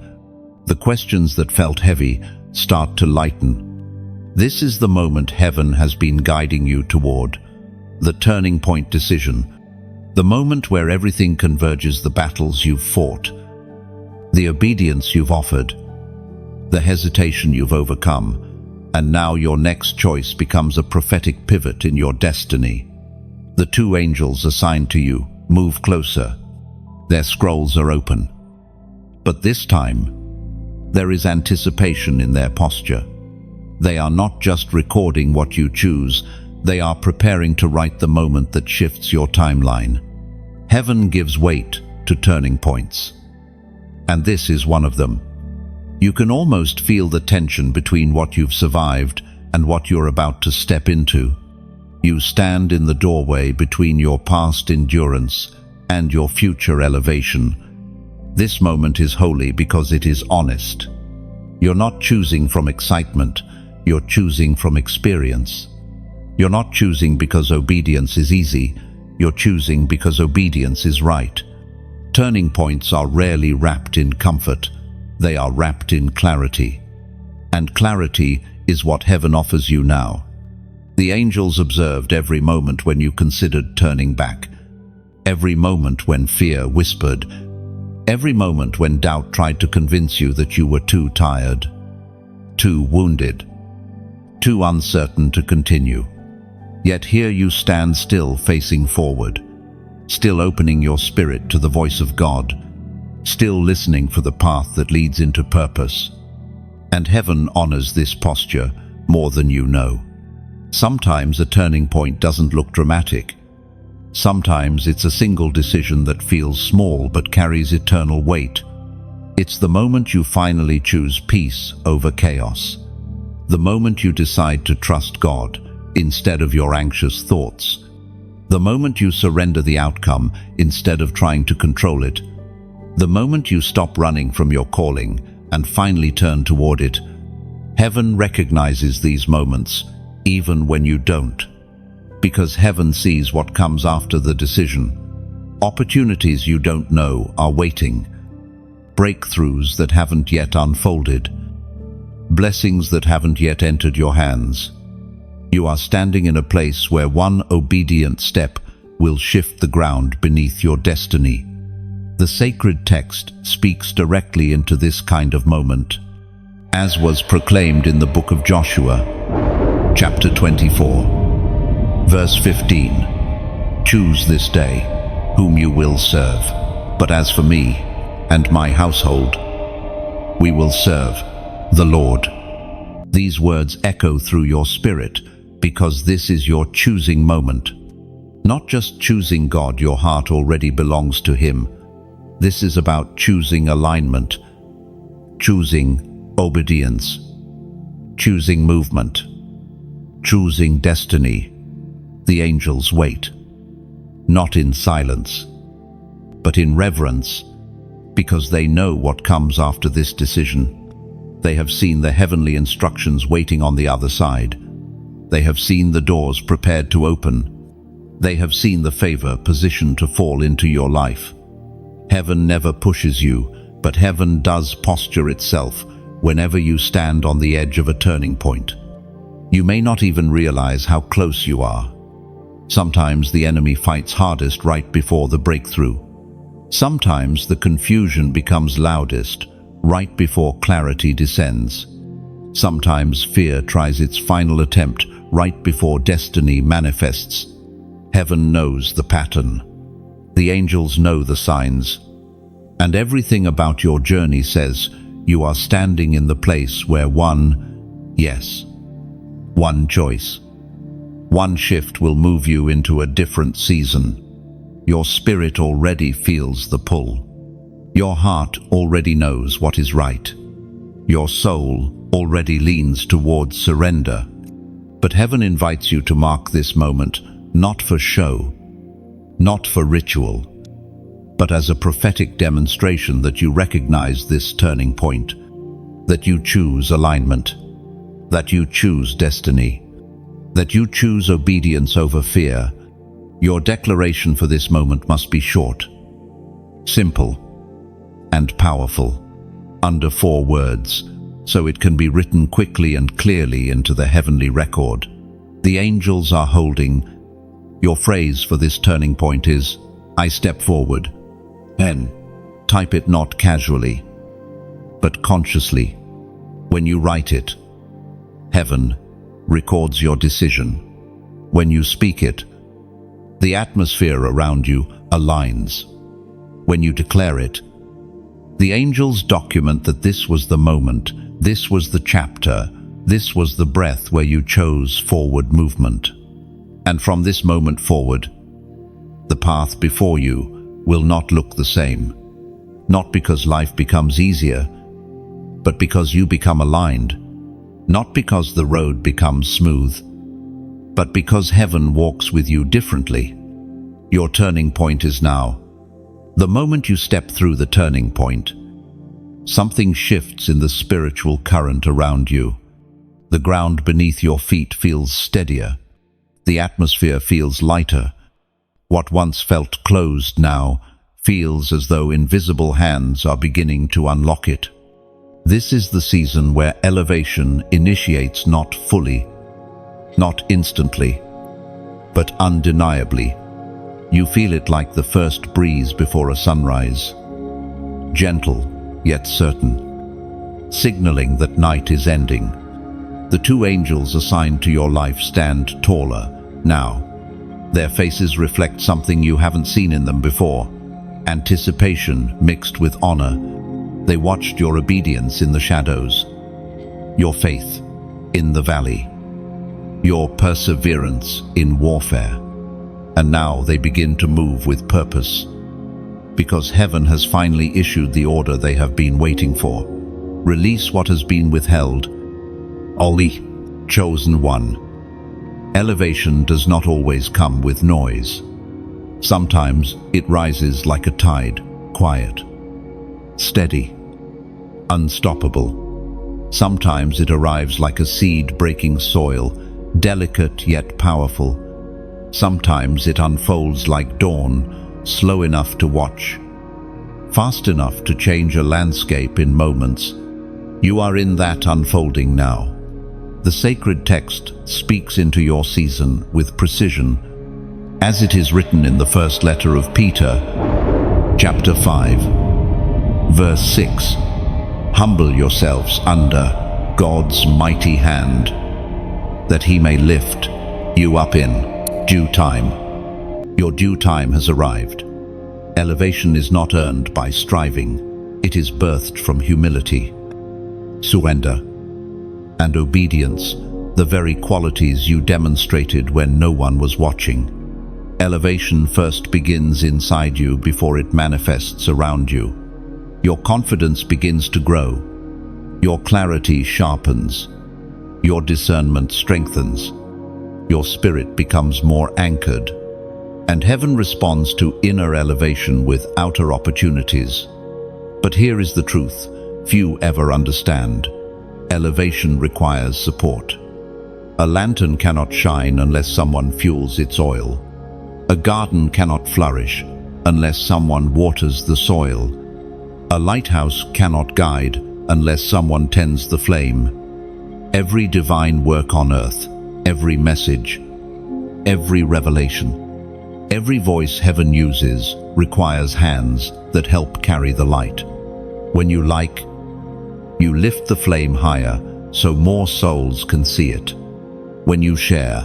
The questions that felt heavy start to lighten. This is the moment heaven has been guiding you toward, the turning point decision, the moment where everything converges: the battles you've fought, the obedience you've offered, the hesitation you've overcome, and now your next choice becomes a prophetic pivot in your destiny. The two angels assigned to you move closer. Their scrolls are open. But this time, there is anticipation in their posture. They are not just recording what you choose, they are preparing to write the moment that shifts your timeline. Heaven gives weight to turning points, and this is one of them. You can almost feel the tension between what you've survived and what you're about to step into. You stand in the doorway between your past endurance and your future elevation. This moment is holy because it is honest. You're not choosing from excitement, you're choosing from experience. You're not choosing because obedience is easy, you're choosing because obedience is right. Turning points are rarely wrapped in comfort, they are wrapped in clarity. And clarity is what heaven offers you now. The angels observed every moment when you considered turning back, every moment when fear whispered, every moment when doubt tried to convince you that you were too tired, too wounded, too uncertain to continue. Yet here you stand still, facing forward, still opening your spirit to the voice of God, still listening for the path that leads into purpose. And heaven honors this posture more than you know. Sometimes a turning point doesn't look dramatic. Sometimes it's a single decision that feels small but carries eternal weight. It's the moment you finally choose peace over chaos. The moment you decide to trust God instead of your anxious thoughts. The moment you surrender the outcome instead of trying to control it. The moment you stop running from your calling and finally turn toward it. Heaven recognizes these moments, even when you don't, because heaven sees what comes after the decision. Opportunities you don't know are waiting, breakthroughs that haven't yet unfolded, blessings that haven't yet entered your hands. You are standing in a place where one obedient step will shift the ground beneath your destiny. The sacred text speaks directly into this kind of moment, as was proclaimed in the book of Joshua, chapter 24, verse 15. Choose this day whom you will serve. But as for me and my household, we will serve the Lord. These words echo through your spirit because this is your choosing moment. Not just choosing God, your heart already belongs to Him. This is about choosing alignment, choosing obedience, choosing movement, choosing destiny. The angels wait, not in silence, but in reverence, because they know what comes after this decision. They have seen the heavenly instructions waiting on the other side. They have seen the doors prepared to open. They have seen the favor positioned to fall into your life. Heaven never pushes you, but heaven does posture itself whenever you stand on the edge of a turning point. You may not even realize how close you are. Sometimes the enemy fights hardest right before the breakthrough. Sometimes the confusion becomes loudest right before clarity descends. Sometimes fear tries its final attempt right before destiny manifests. Heaven knows the pattern. The angels know the signs. And everything about your journey says you are standing in the place where one choice, one shift will move you into a different season. Your spirit already feels the pull. Your heart already knows what is right. Your soul already leans towards surrender. But heaven invites you to mark this moment, not for show, not for ritual, but as a prophetic demonstration that you recognize this turning point, that you choose alignment, that you choose destiny, that you choose obedience over fear. Your declaration for this moment must be short, simple, and powerful, under 4 words, so it can be written quickly and clearly into the heavenly record. The angels are holding. Your phrase for this turning point is, I step forward. Then, type it not casually, but consciously. When you write it, heaven records your decision. When you speak it, the atmosphere around you aligns. When you declare it, the angels document that this was the moment, this was the chapter, this was the breath where you chose forward movement. And from this moment forward, the path before you will not look the same. Not because life becomes easier, but because you become aligned. Not because the road becomes smooth, but because heaven walks with you differently. Your turning point is now. The moment you step through the turning point, something shifts in the spiritual current around you. The ground beneath your feet feels steadier. The atmosphere feels lighter. What once felt closed now feels as though invisible hands are beginning to unlock it. This is the season where elevation initiates not fully, not instantly, but undeniably. You feel it like the first breeze before a sunrise, gentle yet certain, signaling that night is ending. The 2 angels assigned to your life stand taller now. Their faces reflect something you haven't seen in them before, anticipation mixed with honor. They watched your obedience in the shadows, your faith in the valley, your perseverance in warfare. And now they begin to move with purpose, because heaven has finally issued the order they have been waiting for. Release what has been withheld. Oli, chosen one. Elevation does not always come with noise. Sometimes it rises like a tide, quiet, steady, unstoppable. Sometimes it arrives like a seed breaking soil, delicate yet powerful. Sometimes it unfolds like dawn, slow enough to watch, fast enough to change a landscape in moments. You are in that unfolding now. The sacred text speaks into your season with precision, as it is written in the first letter of Peter, chapter 5, verse 6. Humble yourselves under God's mighty hand, that he may lift you up in due time. Your due time has arrived. Elevation is not earned by striving. It is birthed from humility, surrender, and obedience, the very qualities you demonstrated when no one was watching. Elevation first begins inside you before it manifests around you. Your confidence begins to grow. Your clarity sharpens. Your discernment strengthens. Your spirit becomes more anchored, and heaven responds to inner elevation with outer opportunities. But here is the truth few ever understand. Elevation requires support. A lantern cannot shine unless someone fuels its oil. A garden cannot flourish unless someone waters the soil. A lighthouse cannot guide unless someone tends the flame. Every divine work on earth, every message, every revelation, every voice heaven uses requires hands that help carry the light. When you you lift the flame higher so more souls can see it. When you share,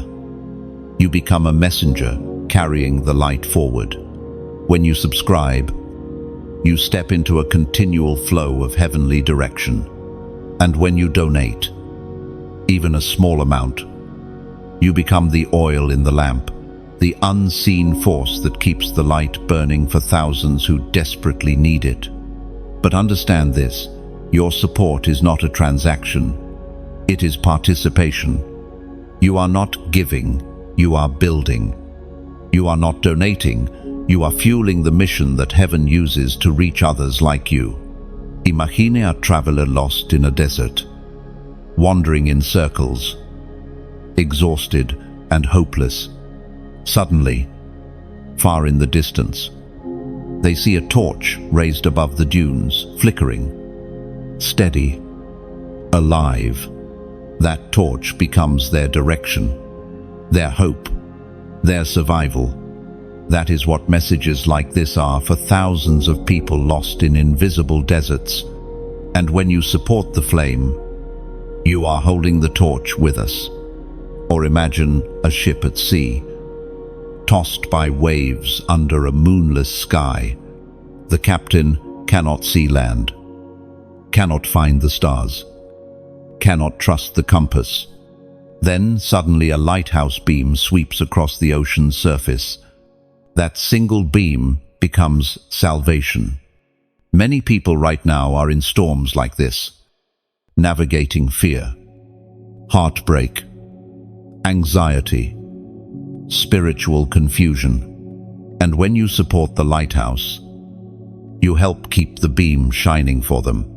you become a messenger carrying the light forward. When you subscribe, you step into a continual flow of heavenly direction. And when you donate, even a small amount, you become the oil in the lamp, the unseen force that keeps the light burning for thousands who desperately need it. But understand this, your support is not a transaction, it is participation. You are not giving, you are building. You are not donating, you are fueling the mission that heaven uses to reach others like you. Imagine a traveler lost in a desert, wandering in circles, exhausted and hopeless. Suddenly, far in the distance, they see a torch raised above the dunes, flickering, steady, alive. That torch becomes their direction, their hope, their survival. That is what messages like this are for thousands of people lost in invisible deserts. And when you support the flame, you are holding the torch with us. Or imagine a ship at sea, tossed by waves under a moonless sky. The captain cannot see land, cannot find the stars, cannot trust the compass. Then suddenly a lighthouse beam sweeps across the ocean's surface. That single beam becomes salvation. Many people right now are in storms like this, navigating fear, heartbreak, anxiety, spiritual confusion. And when you support the lighthouse, you help keep the beam shining for them.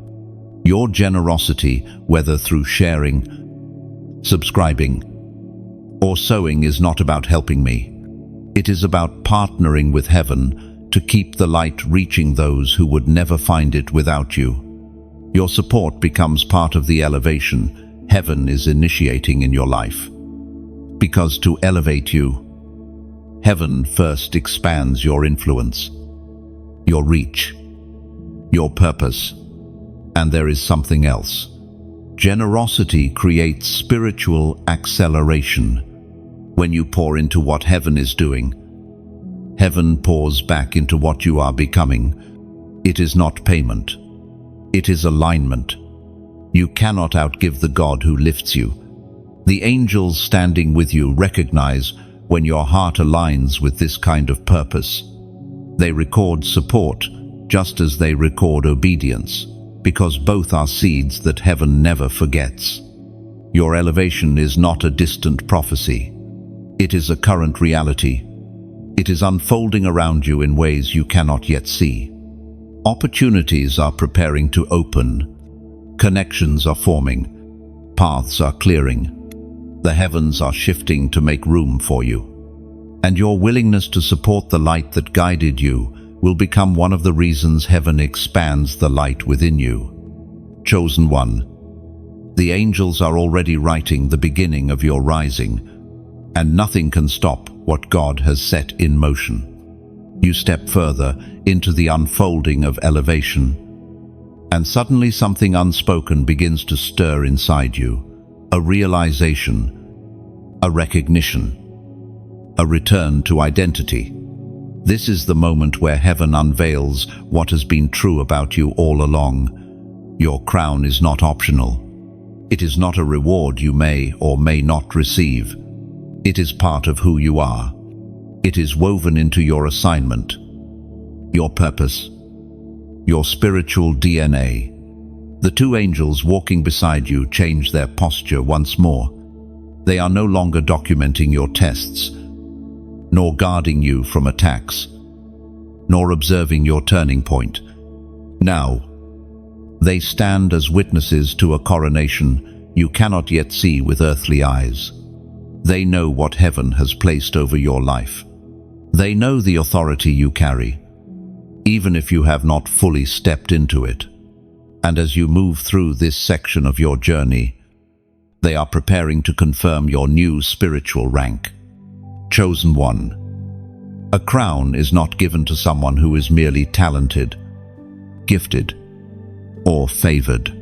Your generosity, whether through sharing, subscribing, or sowing, is not about helping me. It is about partnering with heaven to keep the light reaching those who would never find it without you. Your support becomes part of the elevation heaven is initiating in your life. Because to elevate you, heaven first expands your influence, your reach, your purpose. And there is something else. Generosity creates spiritual acceleration. When you pour into what heaven is doing, heaven pours back into what you are becoming. It is not payment. It is alignment. You cannot outgive the God who lifts you. The angels standing with you recognize when your heart aligns with this kind of purpose. They record support just as they record obedience, because both are seeds that heaven never forgets. Your elevation is not a distant prophecy. It is a current reality. It is unfolding around you in ways you cannot yet see. Opportunities are preparing to open. Connections are forming. Paths are clearing. The heavens are shifting to make room for you. And your willingness to support the light that guided you will become one of the reasons heaven expands the light within you. Chosen one, the angels are already writing the beginning of your rising, and nothing can stop what God has set in motion. You step further into the unfolding of elevation, and suddenly something unspoken begins to stir inside you. A realization, a recognition, a return to identity. This is the moment where heaven unveils what has been true about you all along. Your crown is not optional. It is not a reward you may or may not receive. It is part of who you are. It is woven into your assignment, your purpose, your spiritual DNA. The two angels walking beside you change their posture once more. They are no longer documenting your tests, nor guarding you from attacks, nor observing your turning point. Now, they stand as witnesses to a coronation you cannot yet see with earthly eyes. They know what heaven has placed over your life. They know the authority you carry, even if you have not fully stepped into it. And as you move through this section of your journey, They are preparing to confirm your new spiritual rank. Chosen one. A crown is not given to someone who is merely talented, gifted, or favored.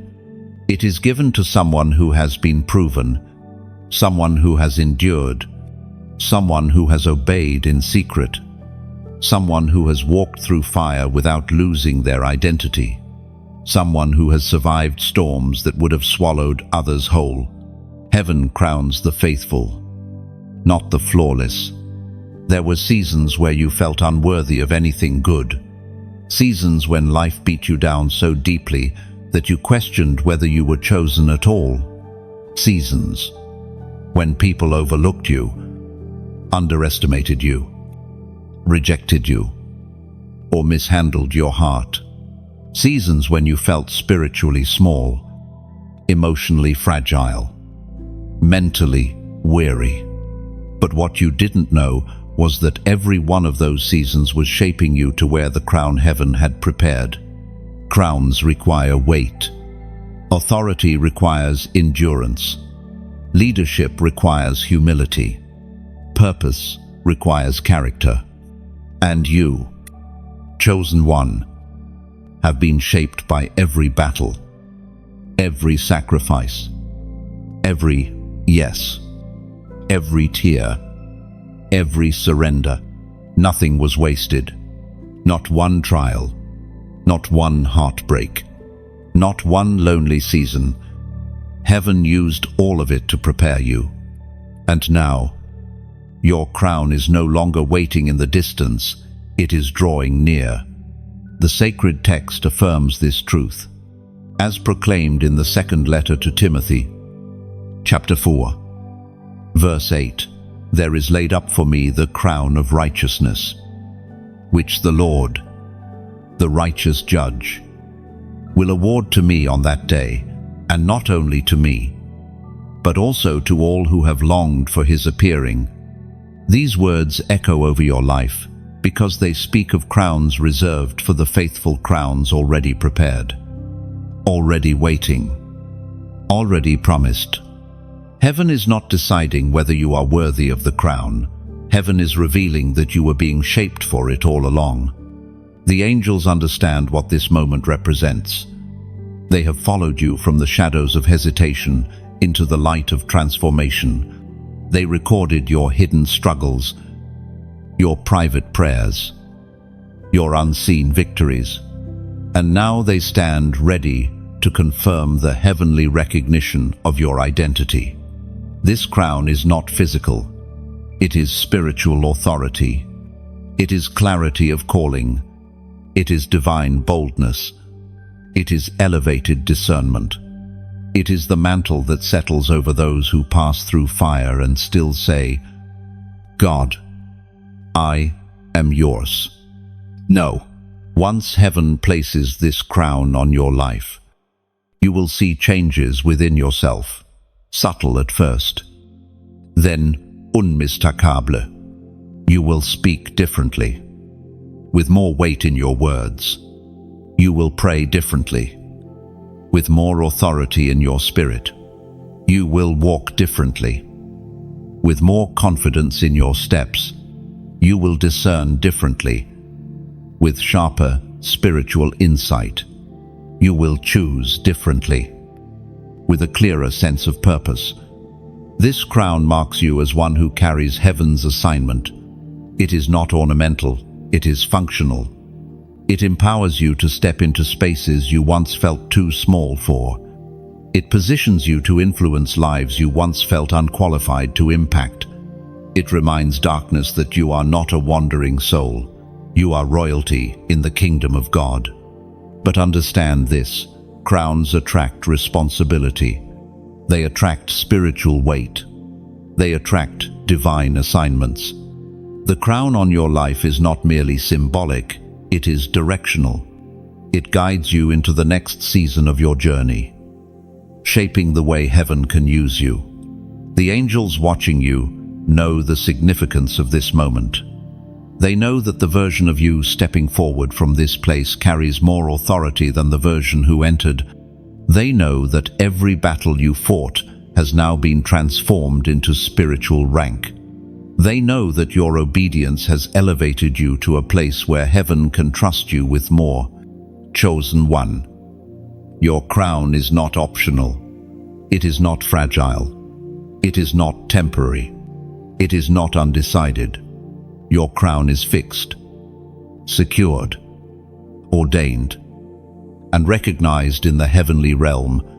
It is given to someone who has been proven, someone who has endured, someone who has obeyed in secret, someone who has walked through fire without losing their identity, someone who has survived storms that would have swallowed others whole. Heaven crowns the faithful, not the flawless. There were seasons where you felt unworthy of anything good, seasons when life beat you down so deeply that you questioned whether you were chosen at all, seasons when people overlooked you, underestimated you, rejected you, or mishandled your heart, seasons when you felt spiritually small, emotionally fragile, mentally weary. But what you didn't know was that every one of those seasons was shaping you to wear the crown heaven had prepared. Crowns require weight. Authority requires endurance. Leadership requires humility. Purpose requires character. And you, chosen one, have been shaped by every battle, every sacrifice, every yes, every tear, every surrender. Nothing was wasted. Not one trial, not one heartbreak, not one lonely season. Heaven used all of it to prepare you. And now, your crown is no longer waiting in the distance, it is drawing near. The sacred text affirms this truth, as proclaimed in the second letter to Timothy, chapter 4, verse 8. There is laid up for me the crown of righteousness, which the Lord, the righteous judge, will award to me on that day, and not only to me, but also to all who have longed for his appearing. These words echo over your life because they speak of crowns reserved for the faithful, crowns already prepared, already waiting, already promised. Heaven is not deciding whether you are worthy of the crown. Heaven is revealing that you were being shaped for it all along. The angels understand what this moment represents. They have followed you from the shadows of hesitation into the light of transformation. They recorded your hidden struggles, your private prayers, your unseen victories. And now they stand ready to confirm the heavenly recognition of your identity. This crown is not physical. It is spiritual authority. It is clarity of calling. It is divine boldness. It is elevated discernment. It is the mantle that settles over those who pass through fire and still say, God, I am yours. No, once heaven places this crown on your life, you will see changes within yourself, subtle at first, then unmistakable. You will speak differently, with more weight in your words. You will pray differently, with more authority in your spirit. You will walk differently, with more confidence in your steps. You will discern differently, with sharper spiritual insight. You will choose differently, with a clearer sense of purpose. This crown marks you as one who carries heaven's assignment. It is not ornamental, it is functional. It empowers you to step into spaces you once felt too small for. It positions you to influence lives you once felt unqualified to impact. It reminds darkness that you are not a wandering soul. You are royalty in the kingdom of God. But understand this, crowns attract responsibility. They attract spiritual weight. They attract divine assignments. The crown on your life is not merely symbolic, it is directional. It guides you into the next season of your journey, shaping the way heaven can use you. The angels watching you know the significance of this moment. They know that the version of you stepping forward from this place carries more authority than the version who entered. They know that every battle you fought has now been transformed into spiritual rank. They know that your obedience has elevated you to a place where heaven can trust you with more. Chosen one. Your crown is not optional. It is not fragile. It is not temporary. It is not undecided. Your crown is fixed, secured, ordained, and recognized in the heavenly realm.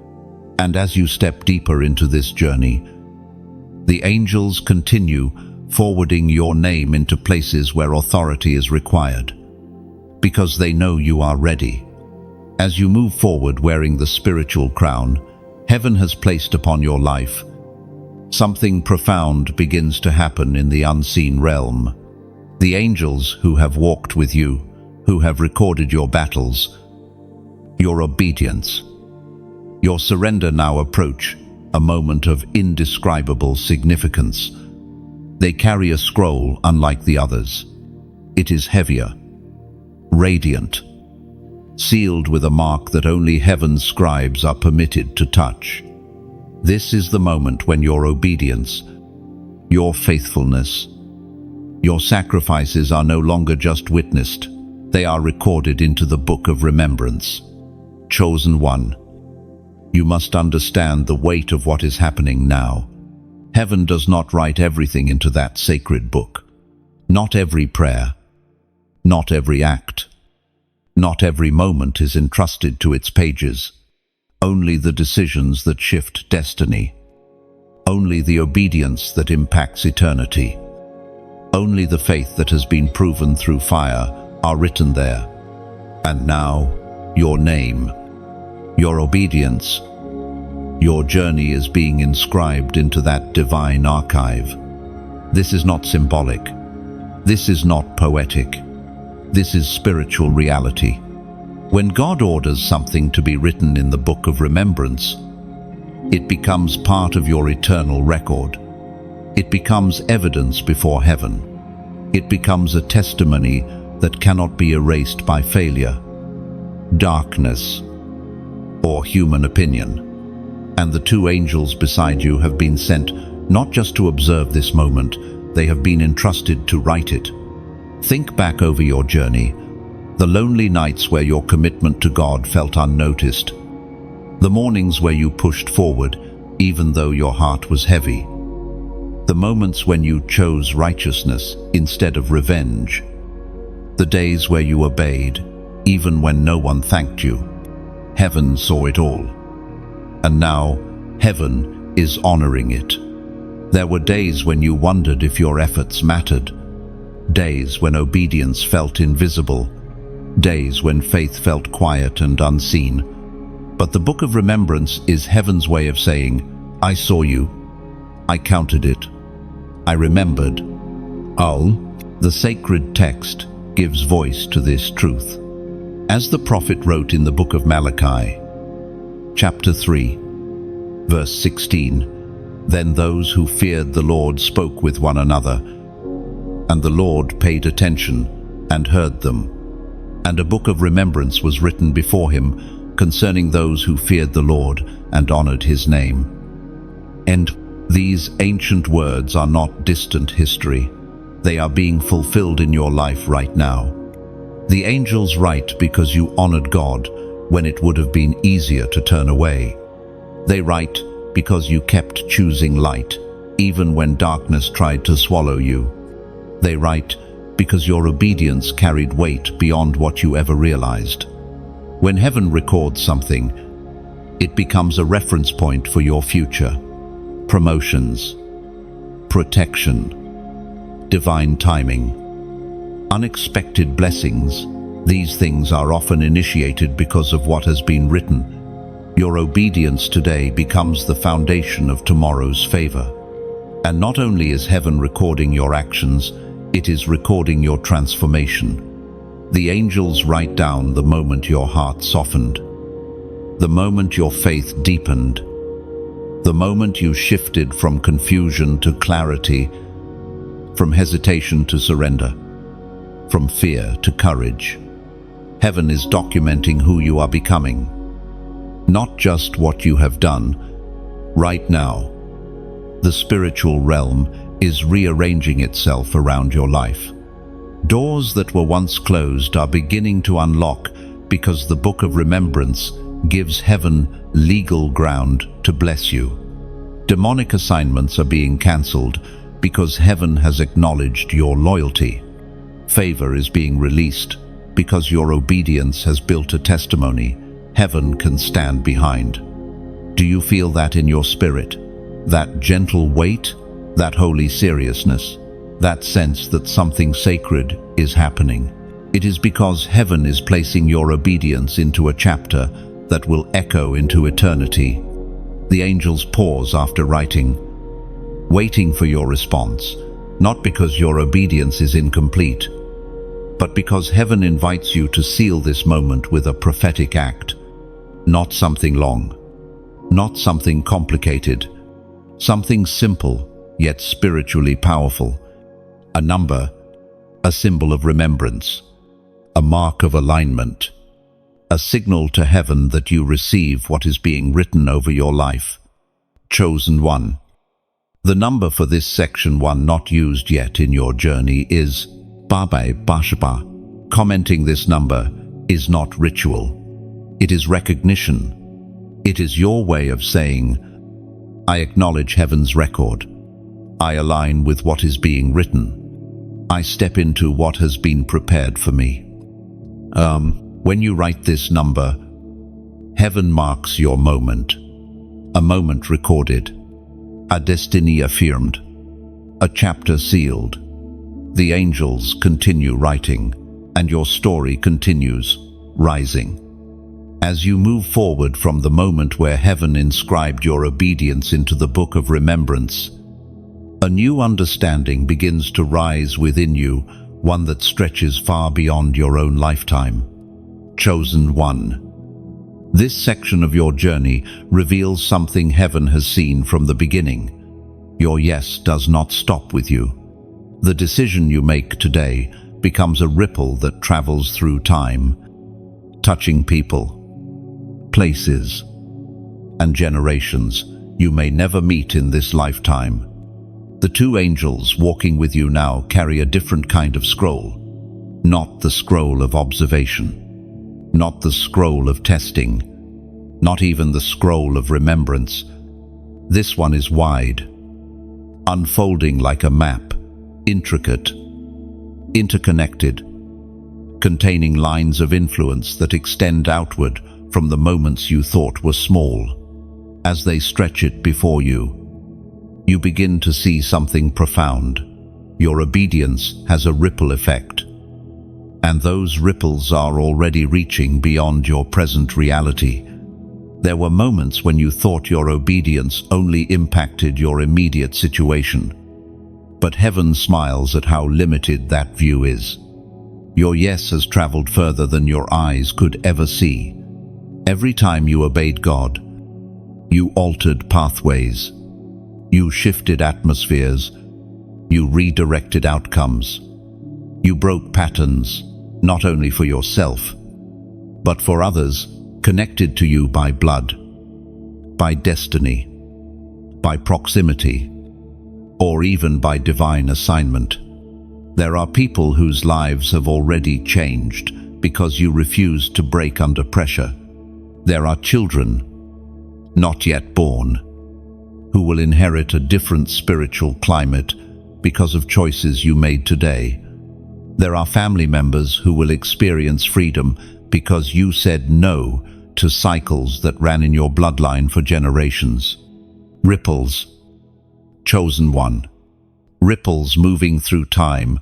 And as you step deeper into this journey, the angels continue forwarding your name into places where authority is required, because they know you are ready. As you move forward wearing the spiritual crown heaven has placed upon your life, something profound begins to happen in the unseen realm. The angels who have walked with you, who have recorded your battles, your obedience, your surrender now approach a moment of indescribable significance. They carry a scroll unlike the others. It is heavier, radiant, sealed with a mark that only heaven's scribes are permitted to touch. This is the moment when your obedience, your faithfulness, your sacrifices are no longer just witnessed, they are recorded into the book of remembrance. Chosen one, you must understand the weight of what is happening now. Heaven does not write everything into that sacred book. Not every prayer, not every act, not every moment is entrusted to its pages. Only the decisions that shift destiny. Only the obedience that impacts eternity. Only the faith that has been proven through fire are written there. And now, your name, your obedience, your journey is being inscribed into that divine archive. This is not symbolic. This is not poetic. This is spiritual reality. When God orders something to be written in the book of remembrance, it becomes part of your eternal record. It becomes evidence before heaven. It becomes a testimony that cannot be erased by failure, darkness, or human opinion. And the two angels beside you have been sent not just to observe this moment, they have been entrusted to write it. Think back over your journey, the lonely nights where your commitment to God felt unnoticed, the mornings where you pushed forward even though your heart was heavy, the moments when you chose righteousness instead of revenge, the days where you obeyed even when no one thanked you. Heaven saw it all. And now, heaven is honoring it. There were days when you wondered if your efforts mattered, days when obedience felt invisible, days when faith felt quiet and unseen. But the book of remembrance is heaven's way of saying, I saw you, I counted it, I remembered. The sacred text gives voice to this truth. As the prophet wrote in the book of Malachi, chapter 3, verse 16, then those who feared the Lord spoke with one another, and the Lord paid attention and heard them. And a book of remembrance was written before him concerning those who feared the Lord and honored his name. And these ancient words are not distant history. They are being fulfilled in your life right now. The angels write because you honored God when it would have been easier to turn away. They write because you kept choosing light, even when darkness tried to swallow you. They write because your obedience carried weight beyond what you ever realized. When heaven records something, it becomes a reference point for your future. Promotions, protection, divine timing, unexpected blessings. These things are often initiated because of what has been written. Your obedience today becomes the foundation of tomorrow's favor. And not only is heaven recording your actions, it is recording your transformation. The angels write down the moment your heart softened, the moment your faith deepened, the moment you shifted from confusion to clarity, from hesitation to surrender, from fear to courage. Heaven is documenting who you are becoming. Not just what you have done, Right now, the spiritual realm is rearranging itself around your life. Doors that were once closed are beginning to unlock because the Book of Remembrance gives heaven legal ground to bless you. Demonic assignments are being cancelled because heaven has acknowledged your loyalty. Favor is being released because your obedience has built a testimony heaven can stand behind. Do you feel that in your spirit? That gentle weight, that holy seriousness, that sense that something sacred is happening? It is because heaven is placing your obedience into a chapter that will echo into eternity. The angels pause after writing, waiting for your response, not because your obedience is incomplete, but because heaven invites you to seal this moment with a prophetic act. Not something long, not something complicated, something simple yet spiritually powerful. A number, a symbol of remembrance, a mark of alignment, a signal to heaven that you receive what is being written over your life. Chosen one. The number for this section 1 not used yet in your journey is Babai Bashaba. Commenting this number is not ritual. It is recognition. It is your way of saying, I acknowledge heaven's record. I align with what is being written. I step into what has been prepared for me. When you write this number, heaven marks your moment. A moment recorded. A destiny affirmed. A chapter sealed. The angels continue writing, and your story continues rising. As you move forward from the moment where heaven inscribed your obedience into the Book of Remembrance, a new understanding begins to rise within you, one that stretches far beyond your own lifetime. Chosen one. This section of your journey reveals something heaven has seen from the beginning. Your yes does not stop with you. The decision you make today becomes a ripple that travels through time, touching people, places, and generations you may never meet in this lifetime. The two angels walking with you now carry a different kind of scroll. Not the scroll of observation, not the scroll of testing, not even the scroll of remembrance. This one is wide, unfolding like a map, intricate, interconnected, containing lines of influence that extend outward from the moments you thought were small. As they stretch it before you, you begin to see something profound. Your obedience has a ripple effect, and those ripples are already reaching beyond your present reality. There were moments when you thought your obedience only impacted your immediate situation, but heaven smiles at how limited that view is. Your yes has traveled further than your eyes could ever see. Every time you obeyed God, you altered pathways, you shifted atmospheres, you redirected outcomes. You broke patterns, not only for yourself, but for others connected to you by blood, by destiny, by proximity, or even by divine assignment. There are people whose lives have already changed because you refused to break under pressure. There are children, not yet born, who will inherit a different spiritual climate because of choices you made today. There are family members who will experience freedom because you said no to cycles that ran in your bloodline for generations. Ripples. Chosen one. Ripples moving through time.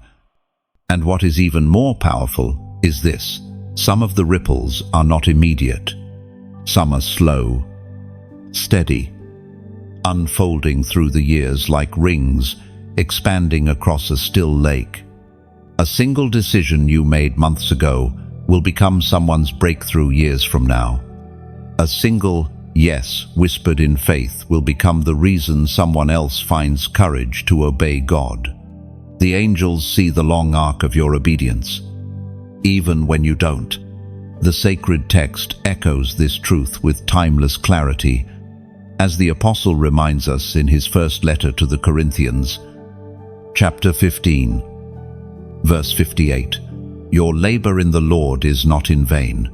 And what is even more powerful is this. Some of the ripples are not immediate. Some are slow, steady, unfolding through the years like rings, expanding across a still lake. A single decision you made months ago will become someone's breakthrough years from now. A single yes whispered in faith will become the reason someone else finds courage to obey God. The angels see the long arc of your obedience, even when you don't. The sacred text echoes this truth with timeless clarity. As the Apostle reminds us in his first letter to the Corinthians, chapter 15, verse 58, "Your labor in the Lord is not in vain."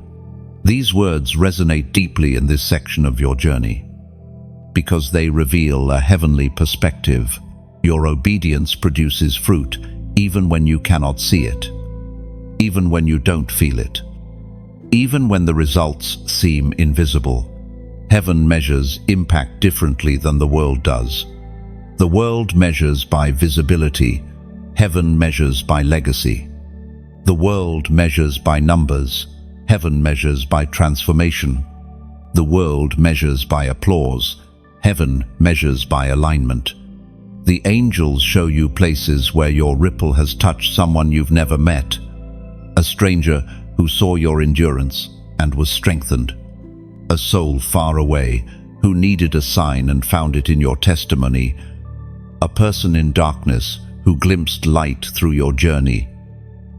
These words resonate deeply in this section of your journey, because they reveal a heavenly perspective. Your obedience produces fruit even when you cannot see it, even when you don't feel it, even when the results seem invisible. Heaven measures impact differently than the world does. The world measures by visibility. Heaven measures by legacy. The world measures by numbers. Heaven measures by transformation. The world measures by applause. Heaven measures by alignment. The angels show you places where your ripple has touched someone you've never met, a stranger who saw your endurance and was strengthened, a soul far away who needed a sign and found it in your testimony, a person in darkness who glimpsed light through your journey.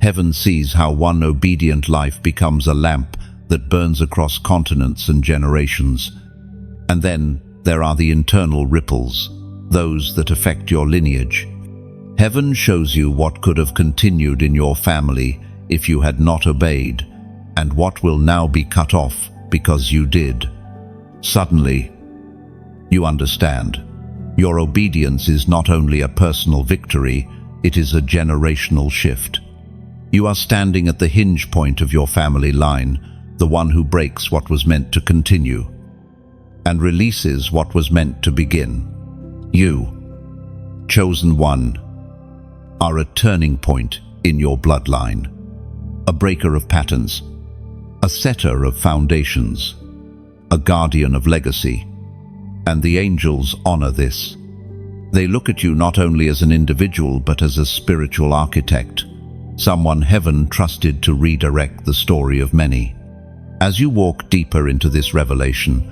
Heaven sees how one obedient life becomes a lamp that burns across continents and generations. And then there are the internal ripples, those that affect your lineage. Heaven shows you what could have continued in your family if you had not obeyed, and what will now be cut off because you did. Suddenly, you understand. Your obedience is not only a personal victory, it is a generational shift. You are standing at the hinge point of your family line, the one who breaks what was meant to continue and releases what was meant to begin. You, chosen one, are a turning point in your bloodline, a breaker of patterns, a setter of foundations, a guardian of legacy. And the angels honor this. They look at you not only as an individual but as a spiritual architect, someone heaven trusted to redirect the story of many. As you walk deeper into this revelation,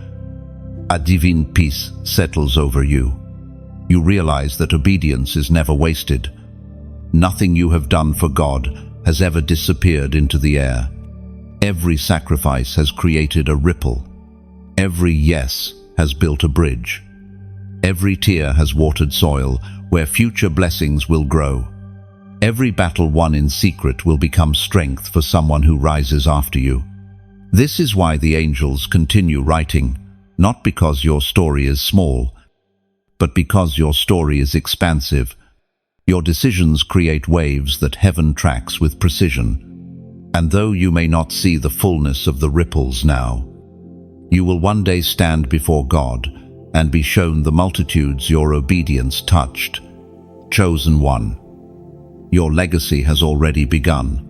a divine peace settles over you. You realize that obedience is never wasted. Nothing you have done for God has ever disappeared into the air. Every sacrifice has created a ripple. Every yes has built a bridge. Every tear has watered soil where future blessings will grow. Every battle won in secret will become strength for someone who rises after you. This is why the angels continue writing, not because your story is small, but because your story is expansive. Your decisions create waves that heaven tracks with precision. And though you may not see the fullness of the ripples now, you will one day stand before God and be shown the multitudes your obedience touched. Chosen one, your legacy has already begun,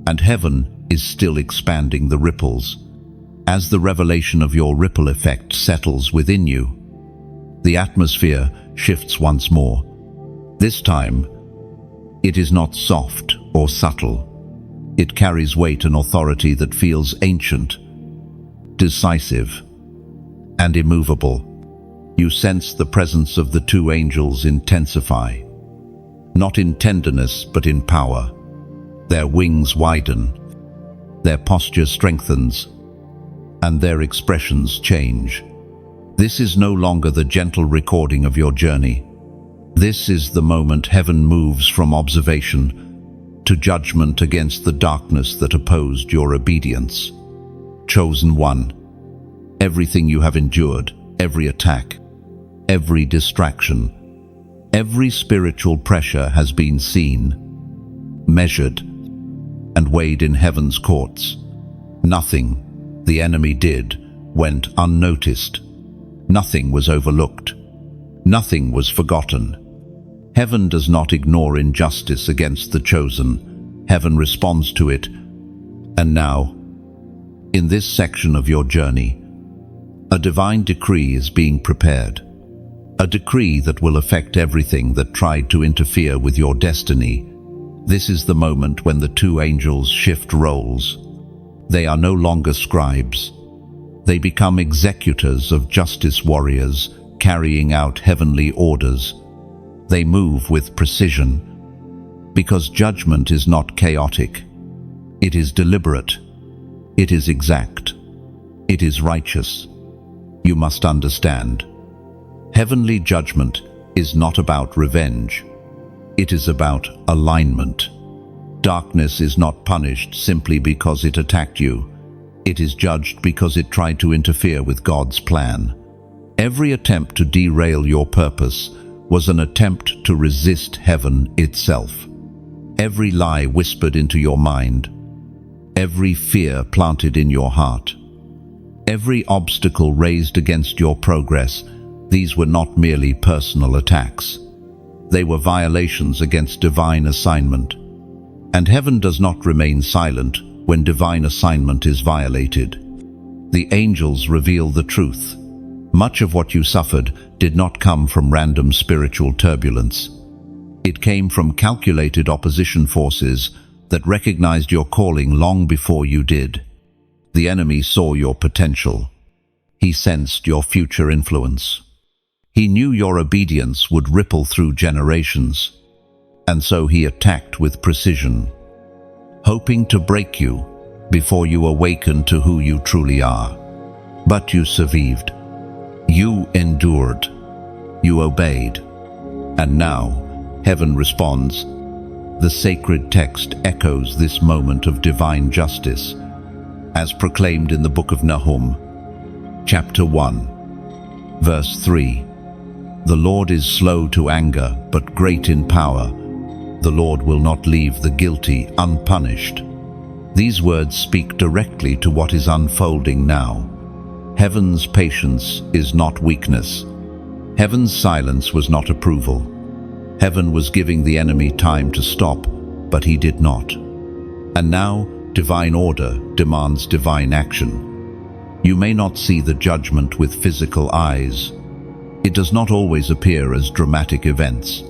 and heaven is still expanding the ripples. As the revelation of your ripple effect settles within you, the atmosphere shifts once more. This time, it is not soft or subtle. It carries weight and authority that feels ancient, decisive, and immovable. You sense the presence of the two angels intensify, not in tenderness but in power. Their wings widen, their posture strengthens, and their expressions change. This is no longer the gentle recording of your journey. This is the moment heaven moves from observation to judgment against the darkness that opposed your obedience. Chosen one, everything you have endured, every attack, every distraction, every spiritual pressure has been seen, measured, and weighed in heaven's courts. Nothing the enemy did went unnoticed. Nothing was overlooked. Nothing was forgotten. Heaven does not ignore injustice against the chosen. Heaven responds to it. And now, in this section of your journey, a divine decree is being prepared. A decree that will affect everything that tried to interfere with your destiny. This is the moment when the two angels shift roles. They are no longer scribes. They become executors of justice warriors, carrying out heavenly orders. They move with precision, because judgment is not chaotic. It is deliberate. It is exact. It is righteous. You must understand. Heavenly judgment is not about revenge. It is about alignment. Darkness is not punished simply because it attacked you. It is judged because it tried to interfere with God's plan. Every attempt to derail your purpose was an attempt to resist heaven itself. Every lie whispered into your mind, every fear planted in your heart, every obstacle raised against your progress, these were not merely personal attacks. They were violations against divine assignment. And heaven does not remain silent when divine assignment is violated. The angels reveal the truth. Much of what you suffered did not come from random spiritual turbulence. It came from calculated opposition forces that recognized your calling long before you did. The enemy saw your potential. He sensed your future influence. He knew your obedience would ripple through generations, and so he attacked with precision, hoping to break you before you awaken to who you truly are. But you survived. You endured. You obeyed. And now, heaven responds. The sacred text echoes this moment of divine justice, as proclaimed in the book of Nahum, chapter 1, verse 3. The Lord is slow to anger, but great in power. The Lord will not leave the guilty unpunished. These words speak directly to what is unfolding now. Heaven's patience is not weakness. Heaven's silence was not approval. Heaven was giving the enemy time to stop, but he did not. And now, divine order demands divine action. You may not see the judgment with physical eyes. It does not always appear as dramatic events.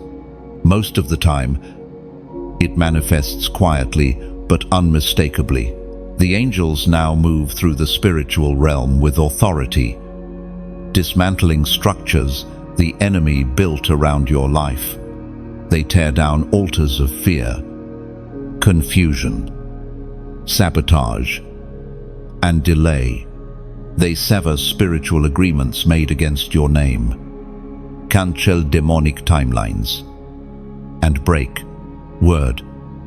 Most of the time, it manifests quietly but unmistakably. The angels now move through the spiritual realm with authority, dismantling structures the enemy built around your life. They tear down altars of fear, confusion, sabotage, and delay. They sever spiritual agreements made against your name, cancel demonic timelines, and break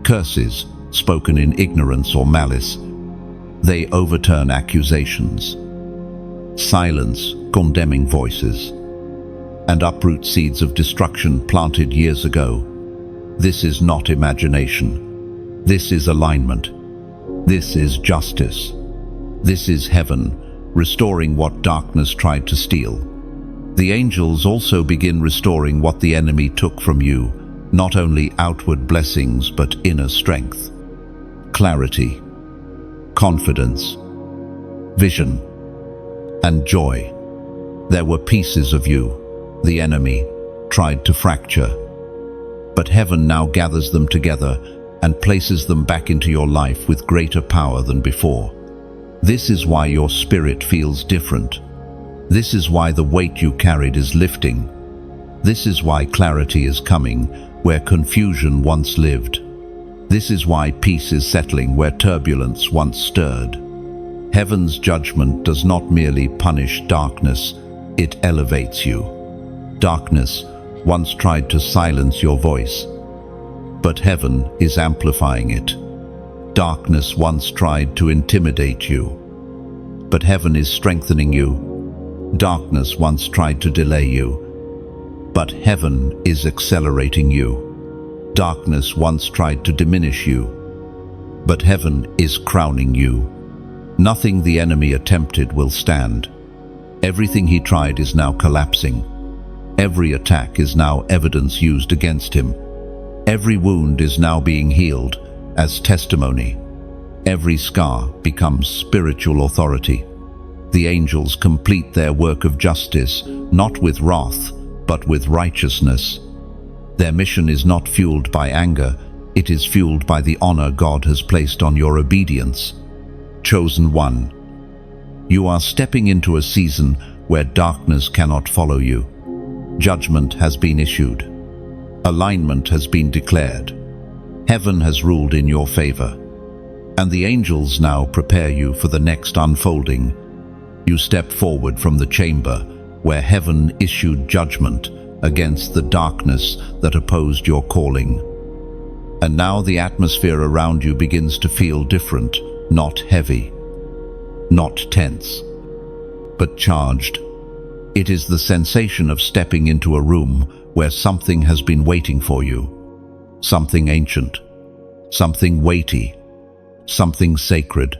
curses spoken in ignorance or malice. They overturn accusations, silence condemning voices, and uproot seeds of destruction planted years ago. This is not imagination. This is alignment. This is justice. This is heaven, restoring what darkness tried to steal. The angels also begin restoring what the enemy took from you, not only outward blessings but inner strength, clarity, confidence, vision, and joy. There were pieces of you the enemy tried to fracture, but heaven now gathers them together and places them back into your life with greater power than before. This is why your spirit feels different. This is why the weight you carried is lifting. This is why clarity is coming where confusion once lived. This is why peace is settling where turbulence once stirred. Heaven's judgment does not merely punish darkness, it elevates you. Darkness once tried to silence your voice, but heaven is amplifying it. Darkness once tried to intimidate you, but heaven is strengthening you. Darkness once tried to delay you, but heaven is accelerating you. Darkness once tried to diminish you, but heaven is crowning you. Nothing the enemy attempted will stand. Everything he tried is now collapsing. Every attack is now evidence used against him. Every wound is now being healed as testimony. Every scar becomes spiritual authority. The angels complete their work of justice, not with wrath, but with righteousness. Their mission is not fueled by anger, it is fueled by the honor God has placed on your obedience. Chosen one, you are stepping into a season where darkness cannot follow you. Judgment has been issued. Alignment has been declared. Heaven has ruled in your favor. And the angels now prepare you for the next unfolding. You step forward from the chamber where heaven issued judgment against the darkness that opposed your calling. And now the atmosphere around you begins to feel different, not heavy, not tense, but charged. It is the sensation of stepping into a room where something has been waiting for you. Something ancient, something weighty, something sacred.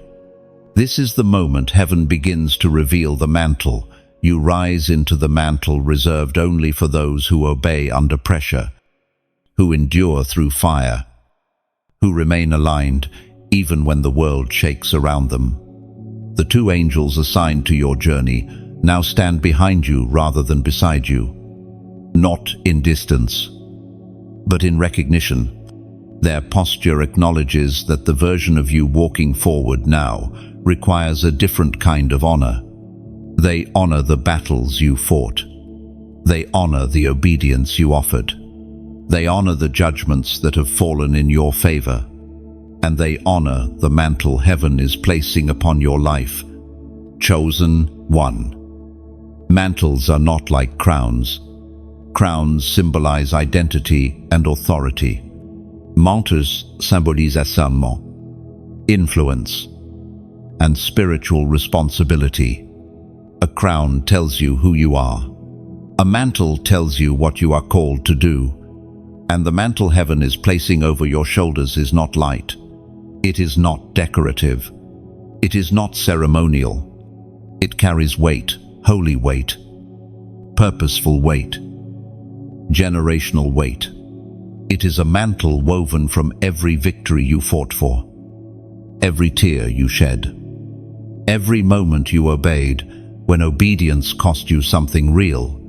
This is the moment heaven begins to reveal the mantle. You rise into the mantle reserved only for those who obey under pressure, who endure through fire, who remain aligned even when the world shakes around them. The two angels assigned to your journey now stand behind you rather than beside you, not in distance, but in recognition. Their posture acknowledges that the version of you walking forward now requires a different kind of honor. They honor the battles you fought. They honor the obedience you offered. They honor the judgments that have fallen in your favor. And they honor the mantle heaven is placing upon your life. Chosen one. Mantles are not like crowns. Crowns symbolize identity and authority. Mantles symbolisent assènement, influence, and spiritual responsibility. A crown tells you who you are. A mantle tells you what you are called to do. And the mantle heaven is placing over your shoulders is not light. It is not decorative. It is not ceremonial. It carries weight, holy weight, purposeful weight, generational weight. It is a mantle woven from every victory you fought for, every tear you shed, every moment you obeyed when obedience cost you something real.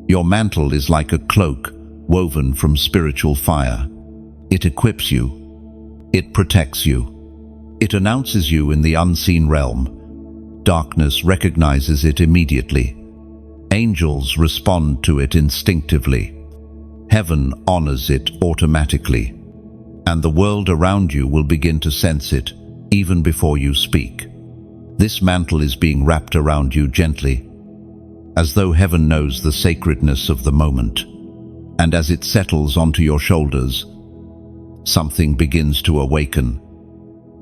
Your mantle is like a cloak woven from spiritual fire. It equips you. It protects you. It announces you in the unseen realm. Darkness recognizes it immediately. Angels respond to it instinctively. Heaven honors it automatically. And the world around you will begin to sense it, even before you speak. This mantle is being wrapped around you gently, as though heaven knows the sacredness of the moment. And as it settles onto your shoulders, something begins to awaken.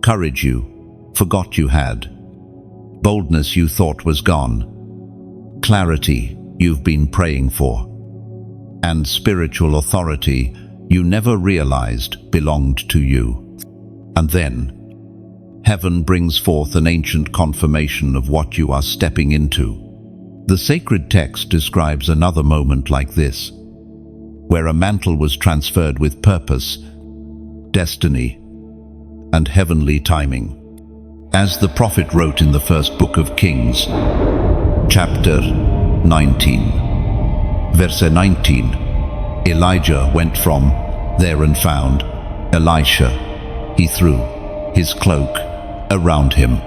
Courage you forgot you had. Boldness you thought was gone. Clarity you've been praying for. And spiritual authority you never realized belonged to you. And then, heaven brings forth an ancient confirmation of what you are stepping into. The sacred text describes another moment like this, where a mantle was transferred with purpose, destiny, and heavenly timing. As the prophet wrote in the first book of Kings, chapter 19, verse 19, Elijah went from there and found Elisha. He threw his cloak around him.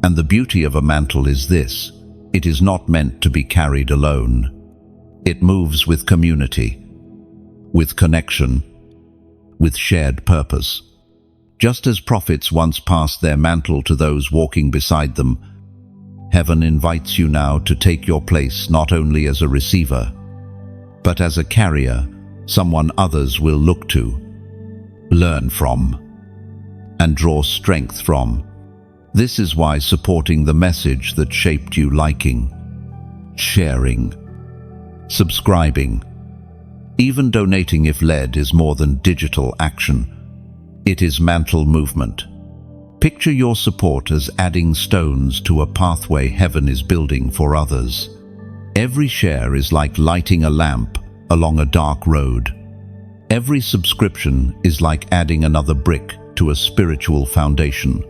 And the beauty of a mantle is this: it is not meant to be carried alone. It moves with community, with connection, with shared purpose. Just as prophets once passed their mantle to those walking beside them, heaven invites you now to take your place not only as a receiver, but as a carrier, someone others will look to, learn from, and draw strength from. This is why supporting the message that shaped you, liking, sharing, subscribing, even donating if led, is more than digital action. It is mantle movement. Picture your support as adding stones to a pathway heaven is building for others. Every share is like lighting a lamp along a dark road. Every subscription is like adding another brick to a spiritual foundation.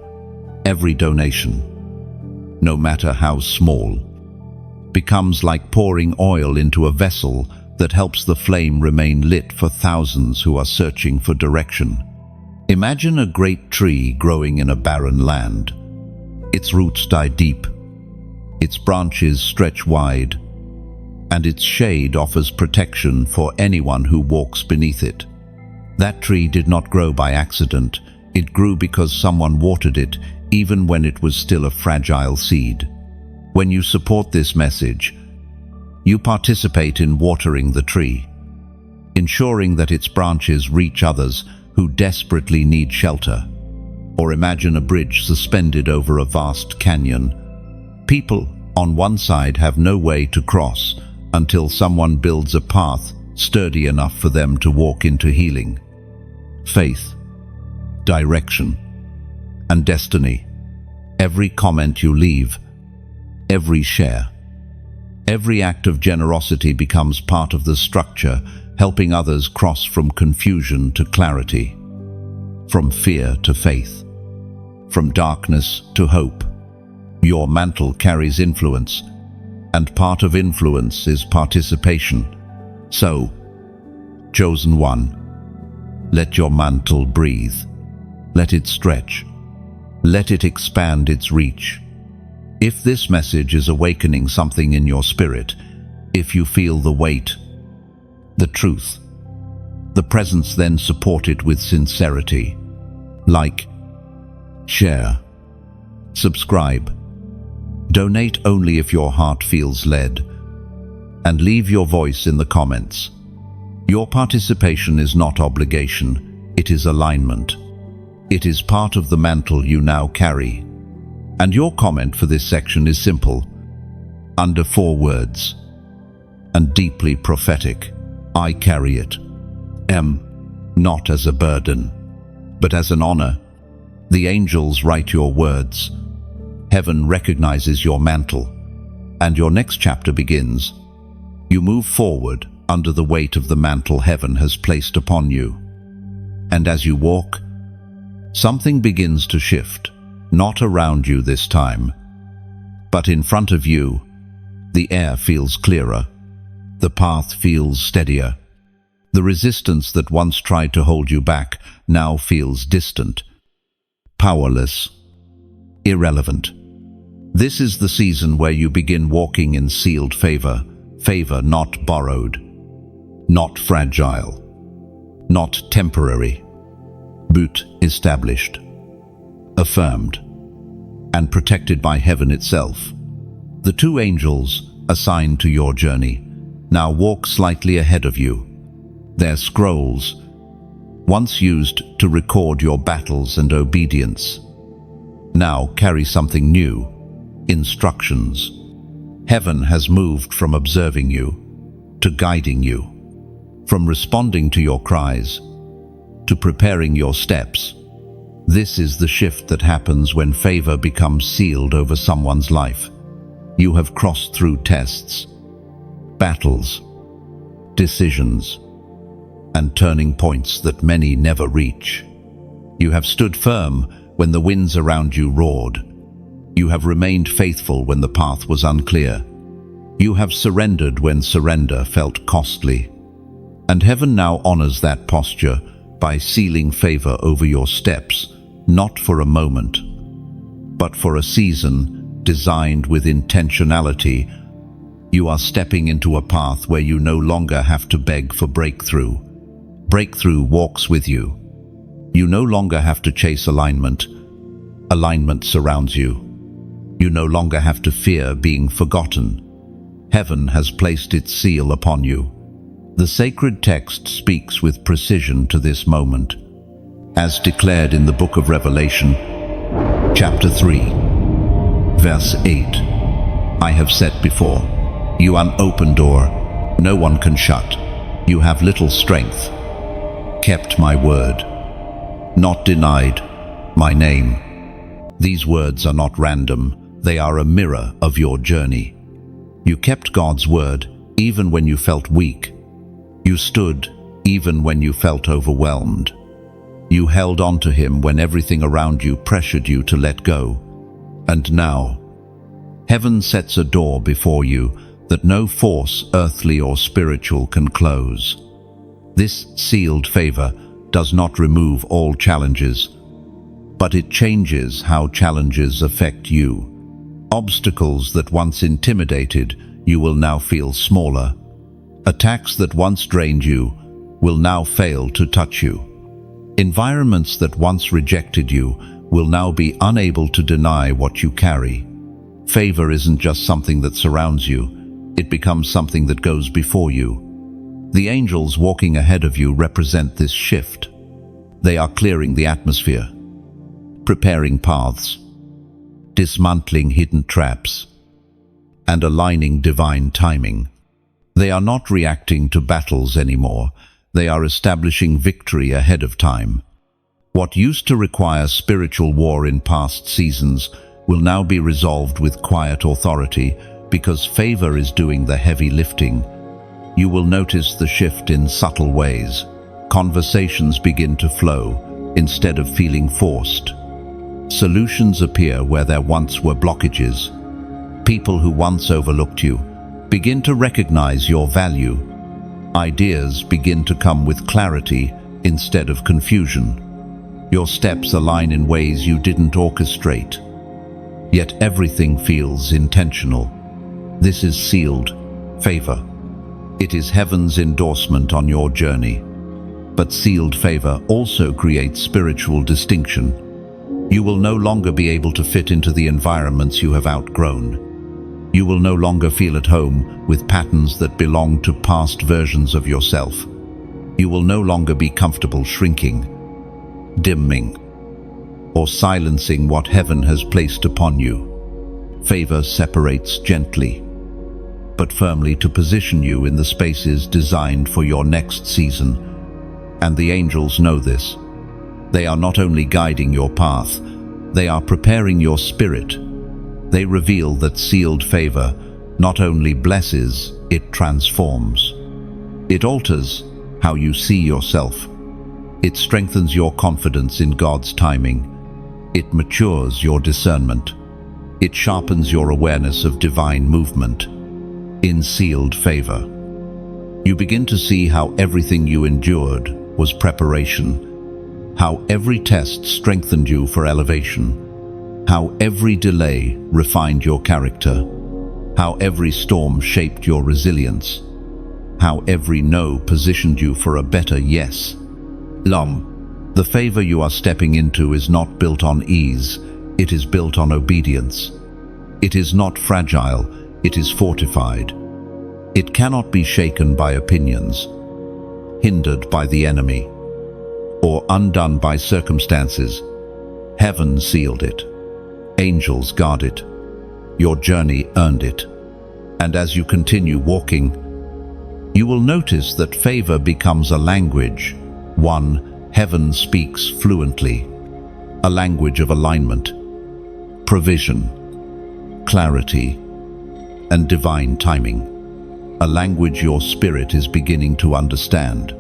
Every donation, no matter how small, becomes like pouring oil into a vessel that helps the flame remain lit for thousands who are searching for direction. Imagine a great tree growing in a barren land. Its roots die deep, its branches stretch wide, and its shade offers protection for anyone who walks beneath it. That tree did not grow by accident. It grew because someone watered it, even when it was still a fragile seed. When you support this message, you participate in watering the tree, ensuring that its branches reach others who desperately need shelter. Or imagine a bridge suspended over a vast canyon. People on one side have no way to cross until someone builds a path sturdy enough for them to walk into healing, faith, direction, and destiny. Every comment you leave, every share, every act of generosity becomes part of the structure, helping others cross from confusion to clarity, from fear to faith, from darkness to hope. Your mantle carries influence, and part of influence is participation. So, chosen one, let your mantle breathe. Let it stretch. Let it expand its reach. If this message is awakening something in your spirit, if you feel the weight, the truth, the presence, then support it with sincerity. Like, share, subscribe, donate only if your heart feels led, and leave your voice in the comments. Your participation is not obligation, it is alignment. It is part of the mantle you now carry. And your comment for this section is simple, under 4 words, and deeply prophetic. I carry it. Not as a burden, but as an honor. The angels write your words. Heaven recognizes your mantle, and your next chapter begins. You move forward under the weight of the mantle heaven has placed upon you. And as you walk, something begins to shift, not around you this time, but in front of you. The air feels clearer. The path feels steadier. The resistance that once tried to hold you back now feels distant, powerless, irrelevant. This is the season where you begin walking in sealed favor, favor not borrowed, not fragile, not temporary, but established, affirmed, and protected by heaven itself. The 2 angels assigned to your journey now walk slightly ahead of you. Their scrolls, once used to record your battles and obedience, now carry something new, instructions. Heaven has moved from observing you to guiding you, from responding to your cries to preparing your steps. This is the shift that happens when favor becomes sealed over someone's life. You have crossed through tests, battles, decisions, and turning points that many never reach. You have stood firm when the winds around you roared. You have remained faithful when the path was unclear. You have surrendered when surrender felt costly. And heaven now honors that posture by sealing favor over your steps, not for a moment, but for a season designed with intentionality. You are stepping into a path where you no longer have to beg for breakthrough. Breakthrough walks with you. You no longer have to chase alignment. Alignment surrounds you. You no longer have to fear being forgotten. Heaven has placed its seal upon you. The sacred text speaks with precision to this moment, as declared in the book of Revelation, chapter 3, verse 8. I have set before you an open door no one can shut. You have little strength, kept my word, not denied my name. These words are not random, they are a mirror of your journey. You kept God's word even when you felt weak. You stood even when you felt overwhelmed. You held on to Him when everything around you pressured you to let go. And now, heaven sets a door before you that no force, earthly or spiritual, can close. This sealed favor does not remove all challenges, but it changes how challenges affect you. Obstacles that once intimidated you will now feel smaller. Attacks that once drained you will now fail to touch you. Environments that once rejected you will now be unable to deny what you carry. Favor isn't just something that surrounds you, It becomes something that goes before you. The angels walking ahead of you represent this shift. They are clearing the atmosphere, preparing paths, dismantling hidden traps, and aligning divine timing. They are not reacting to battles anymore. They are establishing victory ahead of time. What used to require spiritual war in past seasons will now be resolved with quiet authority because favor is doing the heavy lifting. You will notice the shift in subtle ways. Conversations begin to flow instead of feeling forced. Solutions appear where there once were blockages. People who once overlooked you begin to recognize your value. Ideas begin to come with clarity instead of confusion. Your steps align in ways you didn't orchestrate. Yet everything feels intentional. This is sealed favor. It is heaven's endorsement on your journey. But sealed favor also creates spiritual distinction. You will no longer be able to fit into the environments you have outgrown. You will no longer feel at home with patterns that belong to past versions of yourself. You will no longer be comfortable shrinking, dimming, or silencing what heaven has placed upon you. Favor separates gently, but firmly to position you in the spaces designed for your next season. And the angels know this. They are not only guiding your path, they are preparing your spirit. They reveal that sealed favor not only blesses, it transforms. It alters how you see yourself. It strengthens your confidence in God's timing. It matures your discernment. It sharpens your awareness of divine movement. In sealed favor, you begin to see how everything you endured was preparation, how every test strengthened you for elevation, how every delay refined your character, how every storm shaped your resilience, how every no positioned you for a better yes. The favor you are stepping into is not built on ease, it is built on obedience. It is not fragile, it is fortified. It cannot be shaken by opinions, hindered by the enemy, or undone by circumstances. Heaven sealed it. Angels guard it. Your journey earned it. And as you continue walking, you will notice that favor becomes a language, one heaven speaks fluently, a language of alignment, provision, clarity, and divine timing, a language your spirit is beginning to understand.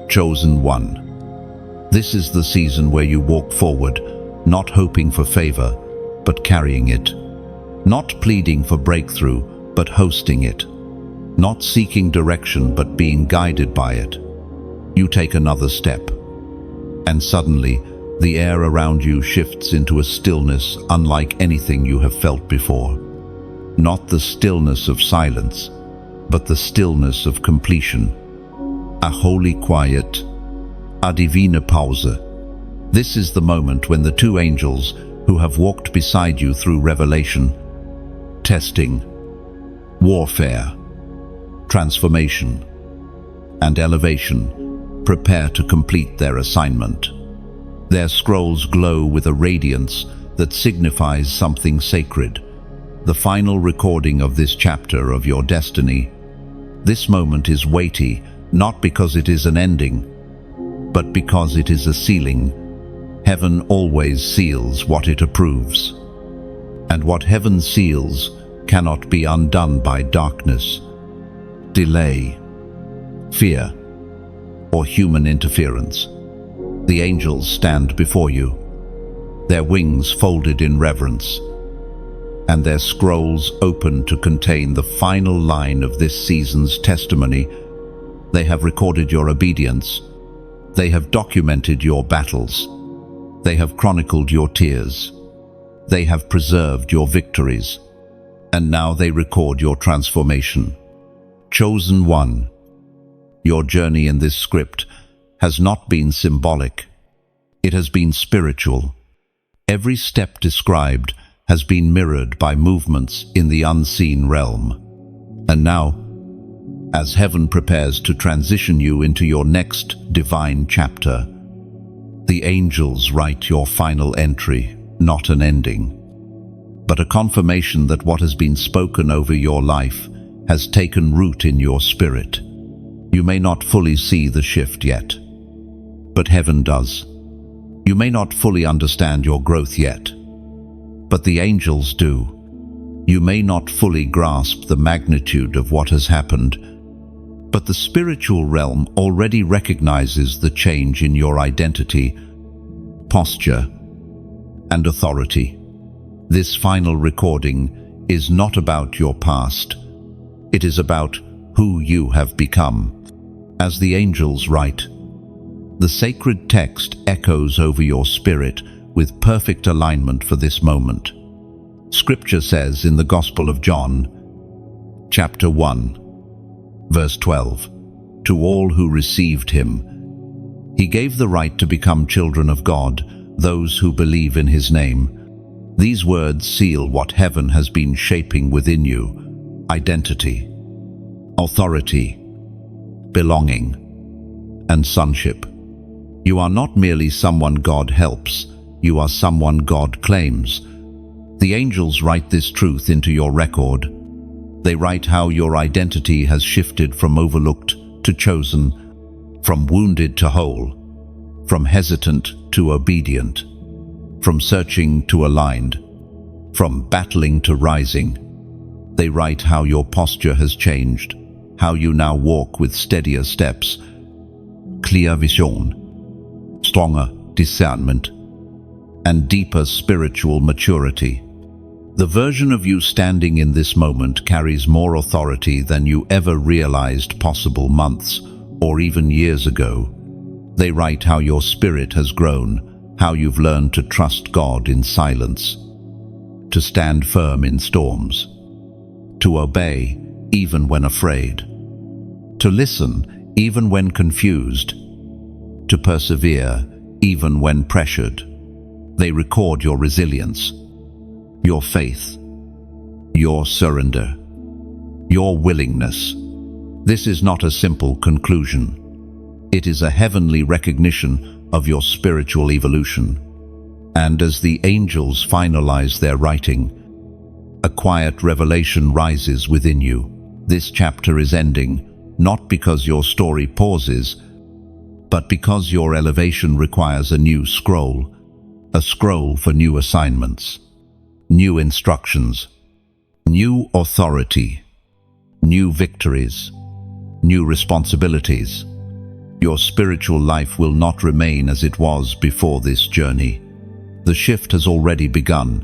Chosen one. This is the season where you walk forward, not hoping for favor, but carrying it, not pleading for breakthrough, but hosting it, not seeking direction, but being guided by it. You take another step, and suddenly the air around you shifts into a stillness unlike anything you have felt before. Not the stillness of silence, but the stillness of completion. A holy quiet, a divine Pause. This is the moment when the two angels who have walked beside you through revelation, testing, warfare, transformation, and elevation prepare to complete their assignment. Their scrolls glow with a radiance that signifies something sacred, the final recording of this chapter of your destiny. This moment is weighty, not because it is an ending, but because it is a sealing. Heaven always seals what it approves. And what heaven seals cannot be undone by darkness, delay, fear, or human interference. The angels stand before you, their wings folded in reverence, and their scrolls open to contain the final line of this season's testimony. They have recorded your obedience. They have documented your battles. They have chronicled your tears. They have preserved your victories. And now they record your transformation. Chosen one. Your journey in this script has not been symbolic. It has been spiritual. Every step described has been mirrored by movements in the unseen realm. And now, as heaven prepares to transition you into your next divine chapter, the angels write your final entry, not an ending, but a confirmation that what has been spoken over your life has taken root in your spirit. You may not fully see the shift yet, but heaven does. You may not fully understand your growth yet, but the angels do. You may not fully grasp the magnitude of what has happened, but the spiritual realm already recognizes the change in your identity, posture, and authority. This final recording is not about your past. It is about who you have become. As the angels write, the sacred text echoes over your spirit with perfect alignment for this moment. Scripture says in the Gospel of John, chapter 1, verse 12, "To all who received him, he gave the right to become children of God, those who believe in his name." These words seal what heaven has been shaping within you: identity, authority, belonging, and sonship. You are not merely someone God helps, you are someone God claims. The angels write this truth into your record. They write how your identity has shifted from overlooked to chosen, from wounded to whole, from hesitant to obedient, from searching to aligned, from battling to rising. They write how your posture has changed, how you now walk with steadier steps, clear vision, stronger discernment, and deeper spiritual maturity. The version of you standing in this moment carries more authority than you ever realized possible months or even years ago. They write how your spirit has grown, how you've learned to trust God in silence, to stand firm in storms, to obey even when afraid, to listen even when confused, to persevere even when pressured. They record your resilience, your faith, your surrender, your willingness. This is not a simple conclusion. It is a heavenly recognition of your spiritual evolution. And as the angels finalize their writing, a quiet revelation rises within you. This chapter is ending, not because your story pauses, but because your elevation requires a new scroll, a scroll for new assignments, new instructions, new authority, new victories, new responsibilities. Your spiritual life will not remain as it was before this journey. The shift has already begun.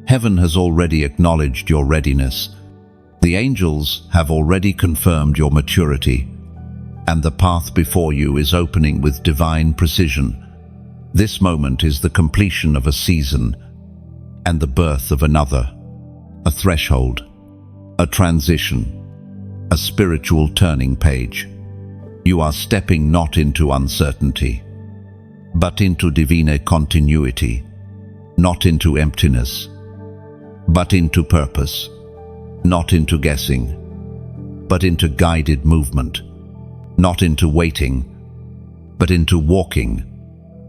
Heaven has already acknowledged your readiness. The angels have already confirmed your maturity, and the path before you is opening with divine precision. This moment is the completion of a season and the birth of another, a threshold, a transition, a spiritual turning page. You are stepping not into uncertainty, but into divine continuity, not into emptiness, but into purpose, not into guessing, but into guided movement, not into waiting, but into walking.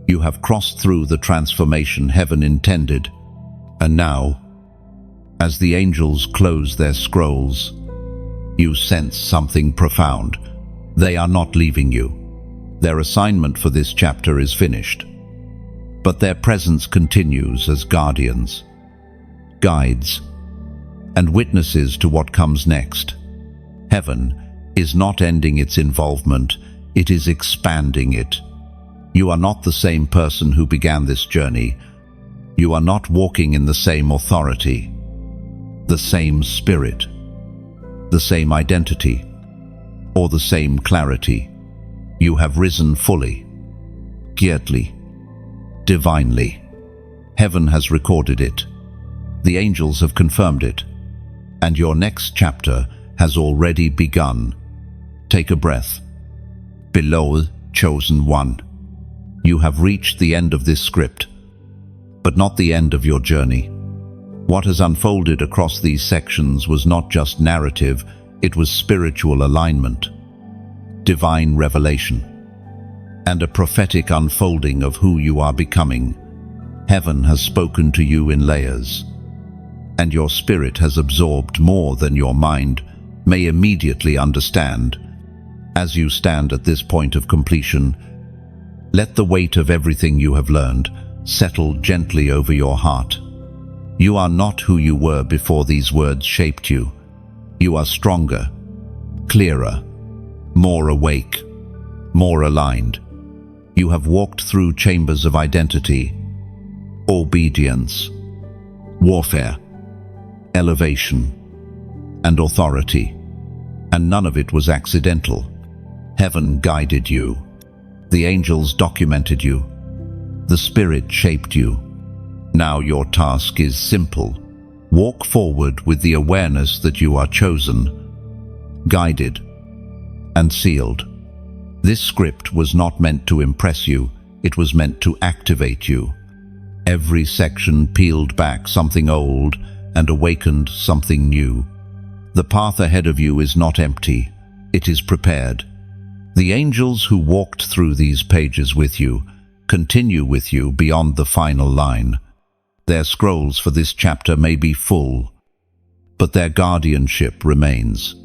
You have crossed through the transformation heaven intended, and now, as the angels close their scrolls, you sense something profound. They are not leaving you. Their assignment for this chapter is finished, but their presence continues as guardians, guides, and witnesses to what comes next. Heaven is not ending its involvement, it is expanding it. You are not the same person who began this journey. You are not walking in the same authority, the same spirit, the same identity, or the same clarity. You have risen fully, greatly, divinely. Heaven has recorded it. The angels have confirmed it. And your next chapter has already begun. Take a breath. Beloved, chosen one. You have reached the end of this script, but not the end of your journey. What has unfolded across these sections was not just narrative, It was spiritual alignment, divine revelation, and a prophetic unfolding of who you are becoming. Heaven has spoken to you in layers, and your spirit has absorbed more than your mind may immediately understand. As you stand at this point of completion, let the weight of everything you have learned settle gently over your heart. You are not who you were before these words shaped you. You are stronger, clearer, more awake, more aligned. You have walked through chambers of identity, obedience, warfare, elevation, and authority, and none of it was accidental. Heaven guided you. The angels documented you. The Spirit shaped you. Now your task is simple. Walk forward with the awareness that you are chosen, guided, and sealed. This script was not meant to impress you, it was meant to activate you. Every section peeled back something old and awakened something new. The path ahead of you is not empty, it is prepared. The angels who walked through these pages with you continue with you beyond the final line. Their scrolls for this chapter may be full, but their guardianship remains.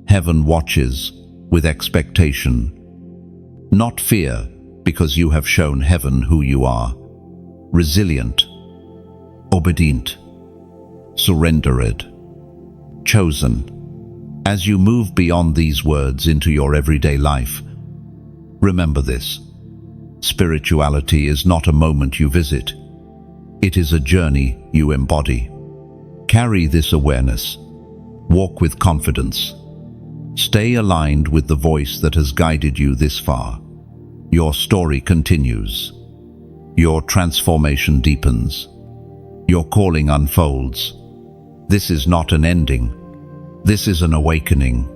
Heaven watches with expectation, not fear, because you have shown heaven who you are. Resilient, obedient, surrendered, chosen. As you move beyond these words into your everyday life, remember this. Spirituality is not a moment you visit. It is a journey you embody. Carry this awareness. Walk with confidence. Stay aligned with the voice that has guided you this far. Your story continues. Your transformation deepens. Your calling unfolds. This is not an ending. This is an awakening.